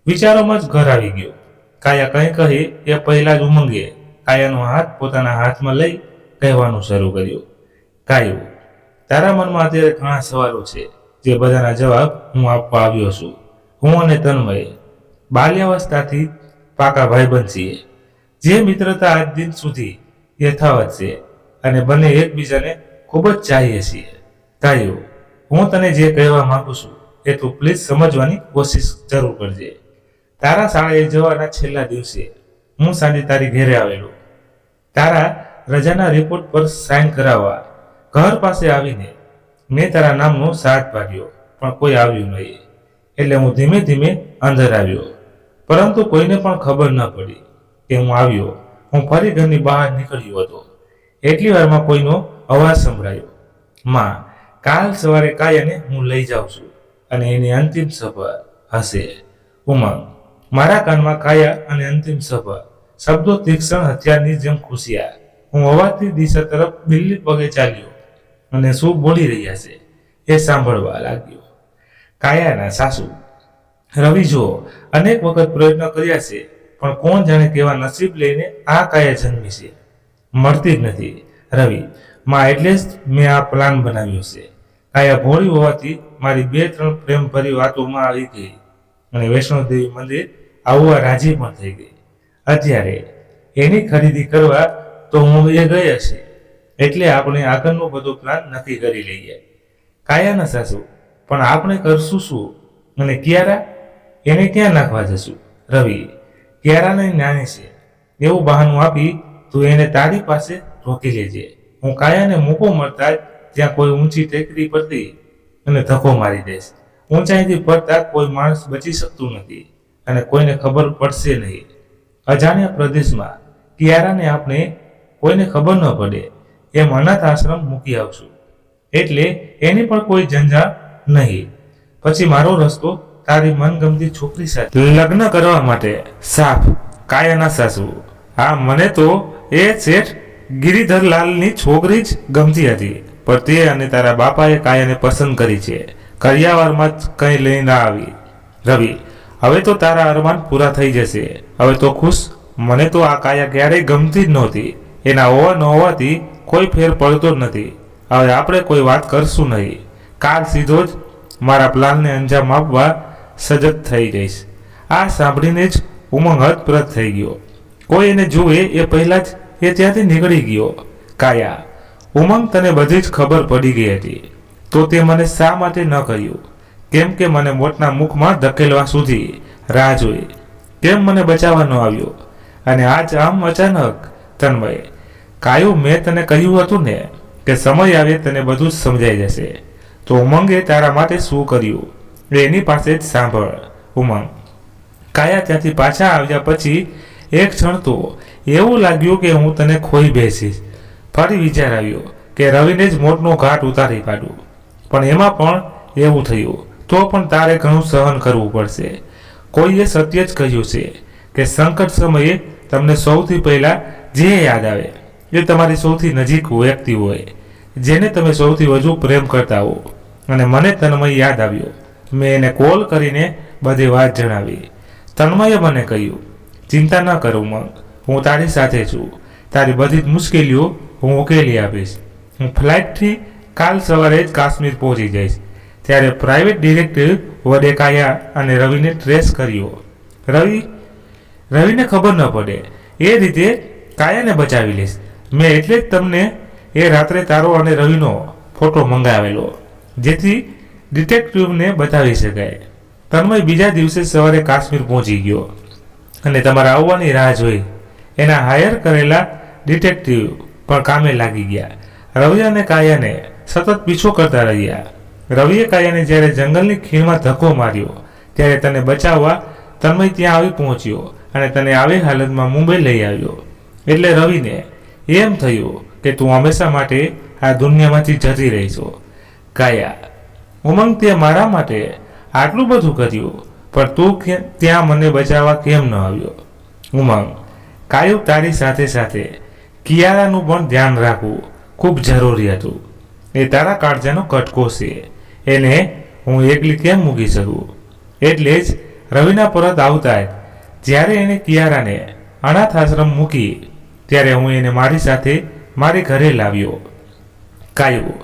વિચારોમાં જ ઘર આવી ગયું. કાયા કંઈ કહે એ પહેલા જ ઉમંગે કાયાનો હાથ પોતાના હાથમાં લઈ કહેવાનું શરૂ કર્યું. કાયું, તારા મનમાં અત્યારે ઘણા સવાલો છે, જે બધાના જવાબ હું આપવા આવ્યો છું. હું અને તન્મય બાલ્યાવસ્થાથી પાકા ભાઈબંધ છીએ. જે મિત્રતા આજ દિન સુધી યથાવત છે અને બંને એકબીજાને ખૂબ જ ચાહીએ છીએ. કાયું, હું તને જે કહેવા માંગુ છું એ તું પ્લીઝ સમજવાની કોશિશ જરૂર કરજે. તારા શાળાએ જવાના છેલ્લા દિવસે હું સાંજે તારી ઘેરે આવેલો. તારા રજાના રિપોર્ટ પર સાઇન કરાવવા ઘર પાસે આવીને મેં તારા નામનો સાથ પાડ્યો, પણ કોઈ આવ્યું નહીં. એટલે હું ધીમે ધીમે અંદર આવ્યો, પરંતુ કોઈને પણ ખબર ન પડી કે હું આવ્યો. હું ફરી ઘરની બહાર નીકળ્યો હતો. એટલી વારમાં કોઈનો અવાજ સંભળાયો, માં, કાલ સવારે કાયાને હું લઈ જાઉં છું અને એની અંતિમ સફર હશે. ઉમંગ, મારા કાનમાં કાયા અને અંતિમ સફર શબ્દો તીક્ષ્ણ હથિયારની જેમ ખુશિયા. હું અવાજથી દિશા તરફ બિલ્લી પગે ચાલ્યો અને શું બોલી રહ્યા છે એ સાંભળવા લાગ્યો. કાયાના સાસુ, રવિ, જો અનેક વખત પ્રયત્ન કર્યા છે, પણ કોણ જાણે કેવા નસીબ લઈને આ કાયા જન્મી છે, મળતી જ નથી. રવિ, માં, એટલે જ મેં આ પ્લાન બનાવ્યો છે. કાયા ભોળી હોવાથી મારી 2-3 પ્રેમભરી વાતોમાં આવી ગઈ અને વૈષ્ણોદેવી મંદિર આવવા રાજી પણ થઈ ગઈ. અત્યારે એની ખરીદી કરવા તો હું એ ગઈ હશે, એટલે આપણે આગળનો બધો પ્લાન નક્કી કરી લઈએ. કાયાના સાસુ, પણ આપણે કરશું શું? અને કિયારા, એને ક્યાં નાખવા જશું? રવિ, કિયારાને નાની છે, એવું બહાનું આપી તું એને તારી પાસે રોકી લેજે. હું કાયાને મૂકો મળતા જ ત્યાં કોઈ ઊંચી ટેકરી પરથી અને ધક્કો મારી દઈશ. ઊંચાઈથી પડતા કોઈ માણસ બચી શકતું નથી અને કોઈને ખબર પડશે નહીં. અજાણ્યા પ્રદેશમાં કિયારાને આપણે કોઈને ખબર ન પડે એમ અનાથ આશ્રમ મૂકી આવશું, એટલે એની પણ કોઈ જંજાળ નહીં. પછી મારો રસ્તો તારી મનગમતી છોકરી સાથે લગ્ન કરવા માટે સાફ. કાયાના સાસુ, હા, મને તો એ શેઠ ગિરિધરલાલની છોકરી જ ગમતી હતી, પણ તે અને તારા બાપાએ કાયાને પસંદ કરી છે. કરિયાવારમાં જ કંઈ લઈ ના આવી. રવિ, હવે તો તારા અરમાન પૂરા થઈ જશે. હવે તો ખુશ. મને તો આ કાયા ક્યારેય ગમતી જ નહોતી. એના હોવા ન હોવાથી કોઈ ફેર પડતો જ નથી. હવે આપણે કોઈ વાત કરશું નહીં. કાલ સીધો જ મારા પ્લાનને અંજામ આપવા સજગ થઈ જઈશ. આ સાંભળીને જ ઉમંગ હતપ્રત થઈ ગયો. કોઈ એને જુએ એ પહેલા જ એ ત્યાંથી નીકળી ગયો. કાયા, ઉમંગ, તને બધી જ ખબર પડી ગઈ હતી, તો તે મને શા માટે ન કહ્યું? કેમ કે મને મોતના મુખમાં ધકેલવા સુધી રાહ જોઈ? કેમ મને બચાવવા ન આવ્યો? અને આજ આમ અચાનક? તન્મય, કાયું, મેં તને કહ્યું હતું ને કે સમય આવે તને બધું જ સમજાઈ જશે. તો ઉમંગે તારા માટે શું કર્યું એની પાસે જ સાંભળ. ઉમંગ, કાયા ત્યાંથી પાછા આવ્યા પછી એક ક્ષણ તો એવું લાગ્યું કે હું તને ખોઈ બેસીશ. ફરી વિચાર આવ્યો કે રવિને જ મોતનો ઘાટ ઉતારી કાઢું, પણ એમાં પણ એવું થયું તો પણ તારે ઘણું સહન કરવું પડશે. કોઈએ સત્ય જ કહ્યું છે કે સંકટ સમયે તમને સૌથી પહેલા જે યાદ આવે એ તમારી સૌથી નજીક વ્યક્તિ હોય, જેને તમે સૌથી વધુ પ્રેમ કરતા હો. અને મને તન્મય યાદ આવ્યો. મેં એને કોલ કરીને બધી વાત જણાવી. તન્મયે મને કહ્યું, ચિંતા ન કર ઉમંગ, હું તારી સાથે છું. તારી બધી જ મુશ્કેલીઓ હું ઉકેલી આપીશ. હું ફ્લાઇટથી કાલ સવારે જ કાશ્મીર પહોંચી જઈશ. ત્યારે પ્રાઇવેટ ડિટેક્ટિવ વડે કાયા અને રવિને ટ્રેસ કર્યો. રવિને ખબર ન પડે એ રીતે કાયાને બચાવી લઈશ. મેં એટલે જ તમને એ રાત્રે તારો અને રવિનો ફોટો મંગાવેલો, જેથી ડિટેક્ટિવને બતાવી શકાય. તન્મય બીજા દિવસે સવારે કાશ્મીર પહોંચી ગયો અને તમારા આવવાની રાહ જોઈ. એના હાયર કરેલા ડિટેક્ટિવ પણ કામે લાગી ગયા. રવિ અને કાયાને સતત પીછો કરતા રહ્યા. રવિએ કાયાને જ્યારે જંગલની ખીણમાં ધક્કો માર્યો ત્યારે તને બચાવવા તન્મય ત્યાં આવી પહોંચ્યો અને તને આવી હાલતમાં મુંબઈ લઈ આવ્યો. એટલે રવિને એમ થયું કે તું હંમેશા માટે આ દુનિયામાંથી જતી રહીશો. કાયા, ઉમંગ તે મારા માટે આટલું બધું કર્યું, પણ તું ત્યાં મને બચાવવા કેમ ન આવ્યો? ઉમંગ, કાયું તારી સાથે સાથે કિયારાનું પણ ધ્યાન રાખવું ખૂબ જરૂરી હતું. એ તારા કાળજાનો કટકો છે. એને હું એકલી કેમ મૂકી શકું? એટલે જ રવિના પરત આવતા જ જ્યારે એને કિયારાને અનાથ આશ્રમ મૂકી ત્યારે હું એને મારી સાથે મારી ઘરે લાવ્યો. કાયું,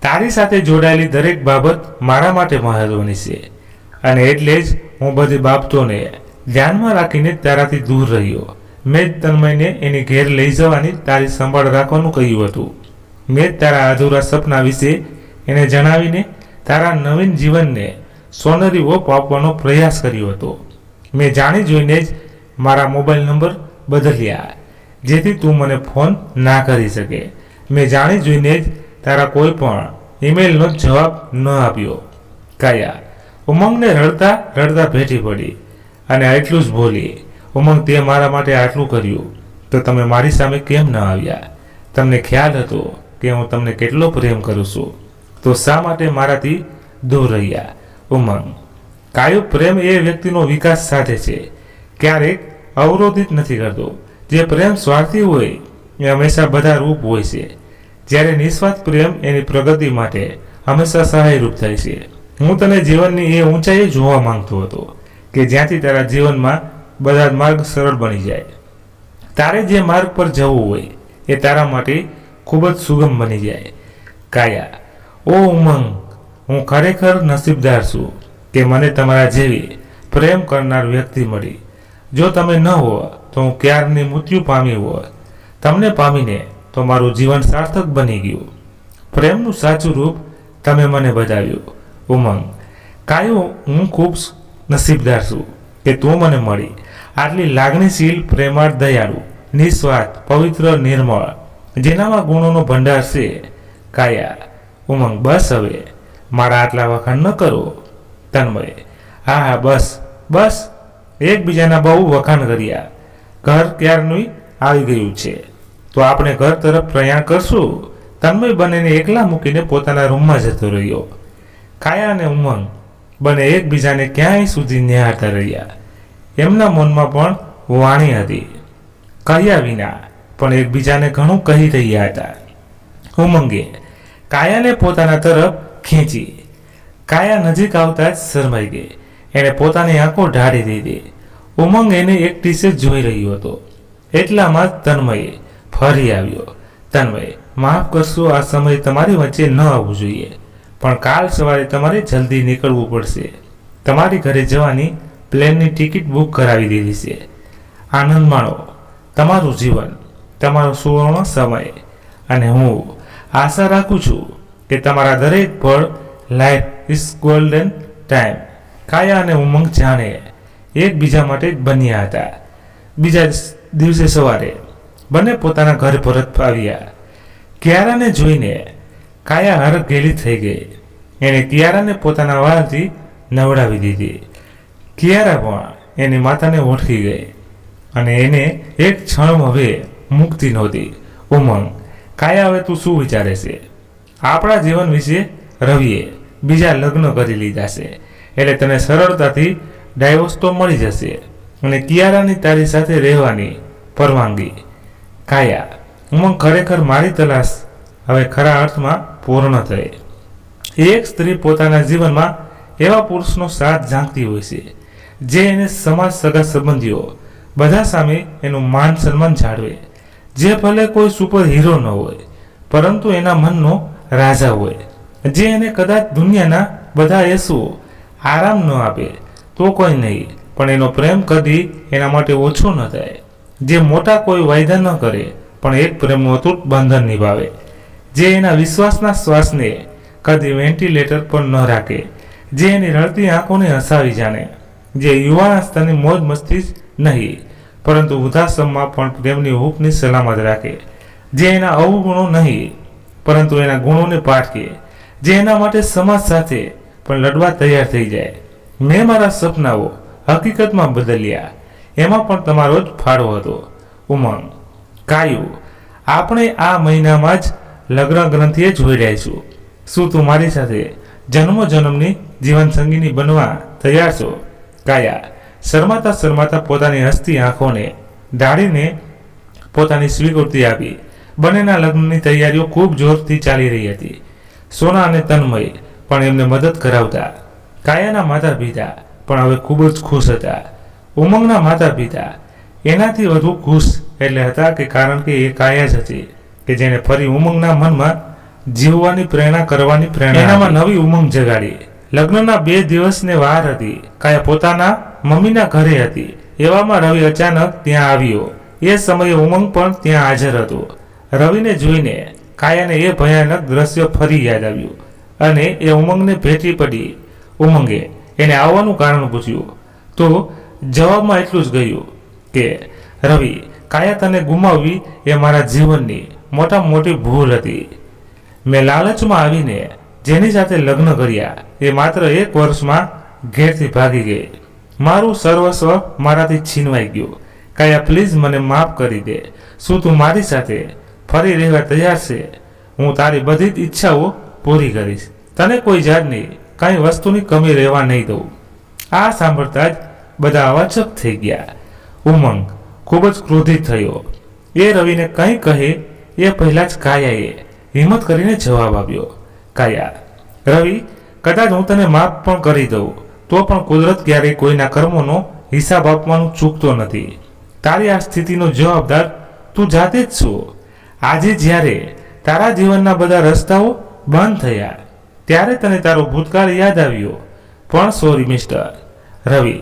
તારી સાથે જોડાયેલી દરેક બાબત મારા માટે મહત્વની છે અને એટલે જ હું બધી બાબતોને ધ્યાનમાં રાખીને તારાથી દૂર રહ્યો. મેં જ તન્મયને એની ઘેર લઈ જવાની તારી સંભાળ રાખવાનું કહ્યું હતું. મેં જ તારા અધૂરા સપના વિશે એને જણાવીને તારા નવીન જીવનને સોનેરી ઓપ આપવાનો પ્રયાસ કર્યો હતો. મેં જાણી જોઈને જ મારા મોબાઈલ નંબર બદલ્યા જેથી તું મને ફોન ના કરી શકે. મેં જાણી જોઈને જ તારા કોઈ પણ ઈમેલનો જવાબ ન આપ્યો. કાયા, ઉમંગને રડતા રડતા ભેટી પડી અને એટલું જ બોલી, ઉમંગ તે મારા માટે આટલું કર્યું તો તમે મારી સામે કેમ ન આવ્યા? તમને ખ્યાલ હતો કે હું તમને કેટલો પ્રેમ કરું છું, તો શા માટે મારાથી દૂર રહ્યા? ઉમંગ, કાયો પ્રેમ એ વ્યક્તિનો વિકાસ સાથે છે, ક્યારેક અવરોધિત નથી કરતો. જે પ્રેમ સ્વાર્થી હોય એ હંમેશા બધા રૂપ હોય છે, જ્યારે નિસ્વાર્થ પ્રેમ એની પ્રગતિ માટે હંમેશા સહાયરૂપ થાય છે. હું તને જીવનની એ ઊંચાઈએ જોવા માંગતો હતો કે જ્યાંથી તારા જીવનમાં બધા માર્ગ સરળ બની જાય. તારે જે માર્ગ પર જવું હોય એ તારા માટે ખૂબ જ સુગમ બની જાય. કાયા, ઓ ઉમંગ, હું ખરેખર નસીબદાર છું કે મને તમારા જેવી પ્રેમ કરનાર વ્યક્તિ મળી. જો તમે ન હો તો હું ક્યારની મૃત્યુ પામી હોત. તમને પામીને તો મારું જીવન સાર્થક બની ગયું. પ્રેમનું સાચું રૂપ તમે મને બતાવ્યું. ઉમંગ, કાયું, હું ખૂબ નસીબદાર છું કે તું મને મળી. આટલી લાગણીશીલ, પ્રેમાળ, દયાળુ, નિસ્વાર્થ, પવિત્ર, નિર્મળ, જેનામાં ગુણોનો ભંડાર છે. કાયા, ઉમંગ, બસ હવે મારા આટલા વખાણ ન કરો. તન્મય, હા હા, બસ બસ, એકબીજાના બહુ વખાણ કર્યા. ઘર ક્યારનું આવી ગયું છે, તો આપણે ઘર તરફ પ્રયાણ કરશું. તન્મય બંનેને એકલા મૂકીને પોતાના રૂમમાં જતો રહ્યો. કાયા અને ઉમંગ બંને એકબીજાને ક્યાંય સુધી નિહાળતા રહ્યા. એમના મનમાં પણ વાણી હતી, કહ્યા વિના પણ એકબીજાને ઘણું કહી રહ્યા હતા. ઉમંગે કાયાને પોતાના તરફ ખેંચી. કાયા નજીક આવતા જ શરમાઈ ગઈ. એણે પોતાની આંખો ઢાળી દીધી. ઉમંગ એને એકટીસે જ જોઈ રહ્યો હતો. એટલામાં જ તન્મય ફરી આવ્યો. તન્મય, માફ કરશો, આ સમય તમારી વચ્ચે ન આવવું જોઈએ, પણ કાલ સવારે તમારે જલ્દી નીકળવું પડશે. તમારી ઘરે જવાની પ્લેનની ટિકિટ બુક કરાવી દીધી છે. આનંદ માણો તમારું જીવન, તમારો સુવર્ણ સમય, અને હું આશા રાખું છું કે તમારા દરેક પળ લાઈફ ઇઝ ગોલ્ડન ટાઈમ. કાયા અને ઉમંગ જાણે એકબીજા માટે જ બન્યા હતા. બીજા દિવસે સવારે બંને પોતાના ઘર પરત આવ્યા. કિયારાને જોઈને કાયા હરખઘેલી થઈ ગઈ. એણે કિયારાને પોતાના વાળથી નવડાવી દીધી. કિયારા પણ એની માતાને ઓળખી ગઈ અને એને એક ક્ષણ હવે મુક્તિ નહોતી. ઉમંગ, કાયા, હવે તું શું વિચારે છે? આપણા જીવન વિશે રવિએ બીજા લગ્ન કરી લીધા છે, એટલે તને સરળતાથી ડાયવોર્સ તો મળી જશે અને કિયારાની તારી સાથે રહેવાની પરવાનગી. કાયા, ઉમંગ, ખરેખર મારી તલાશ હવે ખરા અર્થમાં પૂર્ણ થઈ. એક સ્ત્રી પોતાના જીવનમાં એવા પુરુષનો સાથ ઝાંકતી હોય છે જે એને સમાજ સગા સંબંધીઓ બધા સામે એનું માન સન્માન જાળવે, જે ભલે કોઈ સુપર હીરો ન હોય પરંતુ એના મનનો રાજા હોય, જે એને કદાચ દુનિયાના બધા યશુઓ આરામ ન આપે તો કોઈ નહીં, પણ એનો પ્રેમ કદી એના માટે ઓછો ન થાય, જે મોટા કોઈ વાયદા ન કરે પણ એક પ્રેમનું અતૂટ બંધન નિભાવે, જે એના વિશ્વાસના શ્વાસને કદી વેન્ટિલેટર પર ન રાખે, જે એની રડતી આંખોને હસાવી જાણે, જે યુવાનાવસ્થાની મોજ મસ્તી જ નહીં પરંતુ વૃદ્ધાશ્રમમાં પણ પ્રેમની હૂંફની સલામત રાખે, જે એના અવગુણો નહીં પરંતુ એના ગુણોને પારખે, જે એના માટે સમાજ સાથે પણ લડવા તૈયાર થઈ જાય. મેં મારા સપનાઓ હકીકતમાં બદલ્યા, એમાં પણ તમારો જ ફાળો હતો. ઉમંગ. કાયું. આપણે આ મહિનામાં જ લગ્ન ગ્રંથિએ જોઈ રહીશું. શું તું મારી સાથે જન્મો જન્મની જીવન સંગીની બનવા તૈયાર છો? કાયા. શરમાતા શરમાતા પોતાની હસતી આંખોને ઢાળીને પોતાની સ્વીકૃતિ આપી. બંનેના લગ્નની તૈયારીઓ ખૂબ જોરથી ચાલી રહી હતી. સોના અને તન્મય પણ એમને મદદ કરાવતા. કાયાના માતા પિતા પણ હવે ખૂબ જ ખુશ હતા. ઉમંગના માતા પિતા એનાથી વધુ ખુશ એટલે હતા કે કારણ કે એ કાયા જ હતી કે જેને ફરી ઉમંગના મનમાં જીવવાની પ્રેરણા કરવાની પ્રેરણા એનામાં નવી ઉમંગ જગાડી. લગ્નના 2 દિવસની વાર હતી. કાયા પોતાના મમ્મીના ઘરે હતી. એવામાં રવિ અચાનક ત્યાં આવ્યો. એ સમયે ઉમંગ પણ ત્યાં હાજર હતો. રવિને જોઈને કાયાને એ ભયાનક દ્રશ્ય ફરી યાદ આવ્યું અને એ ઉમંગને ભેટી પડી. ઉમંગે એને આવવાનું કારણ પૂછ્યું તો જવાબમાં એટલું જ ગયું કે રવિ, કાયા તને ગુમાવવી એ મારા જીવનની મોટામાં મોટી ભૂલ હતી. મેં લાલચમાં આવીને જેની સાથે લગ્ન કર્યા એ માત્ર 1 વર્ષમાં ઘેરથી ભાગી ગઈ. મારું સર્વસ્વ મારાથી છીનવાઈ ગયું. કાયા, પ્લીઝ મને માફ કરી દે. શું તું મારી સાથે ફરી રહેવા તૈયાર છે? હું તારી બધી જ ઈચ્છાઓ પૂરી કરીશ. તને કોઈ જાતની કાંઈ વસ્તુની કમી રહેવા નહીં દઉં. આ સાંભળતા જ બધા અવાચક થઈ ગયા. ઉમંગ ખૂબ જ ક્રોધિત થયો. એ રવિને કંઈ કહે એ પહેલાં જ કાયાએ હિંમત કરીને જવાબ આપ્યો. કાયા, રવિ, કદાચ હું તને માફ પણ કરી દઉં તો પણ કુદરત ક્યારેય કોઈના કર્મોનો હિસાબ આપવાનું ચૂકતો નથી. તારી આ સ્થિતિનો જવાબદાર તું જાતે જ છો. આજે જ્યારે તારા જીવનના બધા રસ્તાઓ બંધ થયા ત્યારે તને તારો ભૂતકાળ યાદ આવ્યો. પણ સોરી મિસ્ટર રવિ,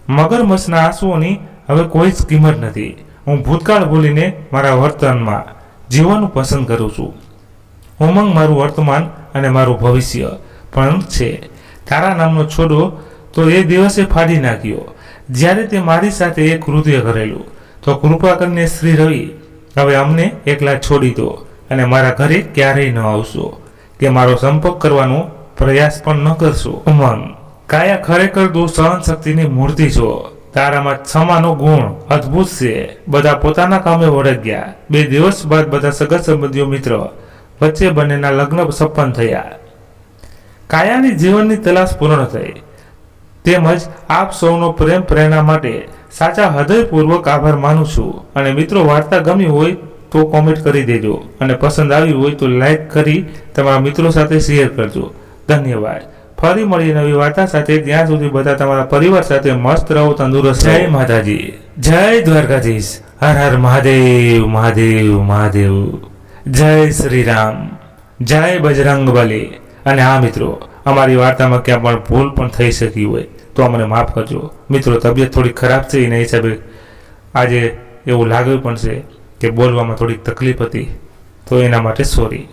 મગરમચ્છના આંસુઓની હવે કોઈ જ કિંમત નથી. હું ભૂતકાળ ભૂલીને મારા વર્તનમાં જીવવાનું પસંદ કરું છું. ઉમંગ મારું વર્તમાન અને મારું ભવિષ્ય પણ છે. તારા નામનો છોડો તો એ દિવસે ફાડી નાખ્યો જ્યારે તે મારી સાથે એક કૃત્ય કરેલું. તો કૃપા કરીને શ્રી રવિ, હવે અમને એકલા છોડી દો અને મારા ઘરે ક્યારેય ન આવશો કે મારો સંપર્ક કરવાનો પ્રયાસ પણ ન કરશો. ઉમંગ. કાયા, ખરેખર તું સહનશક્તિની મૂર્તિ છો. તારામાં ક્ષમાનો ગુણ અદ્ભુત છે. બધા પોતાના કામે વળગ્યા. 2 દિવસ બાદ બધા સગા સંબંધીઓ મિત્રો વચ્ચે બંનેના લગ્ન સંપન્ન થયા. કાયાની જીવનની તલાશ પૂર્ણ થઈ. તેમજ આપ સૌનો પ્રેમ પ્રેરણા માટે સાચા હૃદયપૂર્વક આભાર માનું છું. અને મિત્રો, વાર્તા ગમી હોય તો કોમેન્ટ કરી દેજો અને પસંદ આવી હોય તો લાઈક કરી તમારા મિત્રો સાથે શેર કરજો. ધન્યવાદ. ફરી મળીએ નવી વાર્તા સાથે. ત્યાં સુધી બધા તમારા પરિવાર સાથે મસ્ત રહો, તંદુરસ્ત. જય માતાજી, જય દ્વારકાધીશ. હર હર મહાદેવ મહાદેવ મહાદેવ. જય શ્રી રામ, જય બજરંગબલી. અને હા મિત્રો, અમારી વાર્તામાં ક્યાં પણ ભૂલ પણ થઈ શકી હોય તો અમને માફ કરજો. મિત્રો, તબિયત થોડી ખરાબ છે એના હિસાબે આજે એવું લાગ્યું પણ છે કે બોલવામાં થોડીક તકલીફ હતી, તો એના માટે સોરી.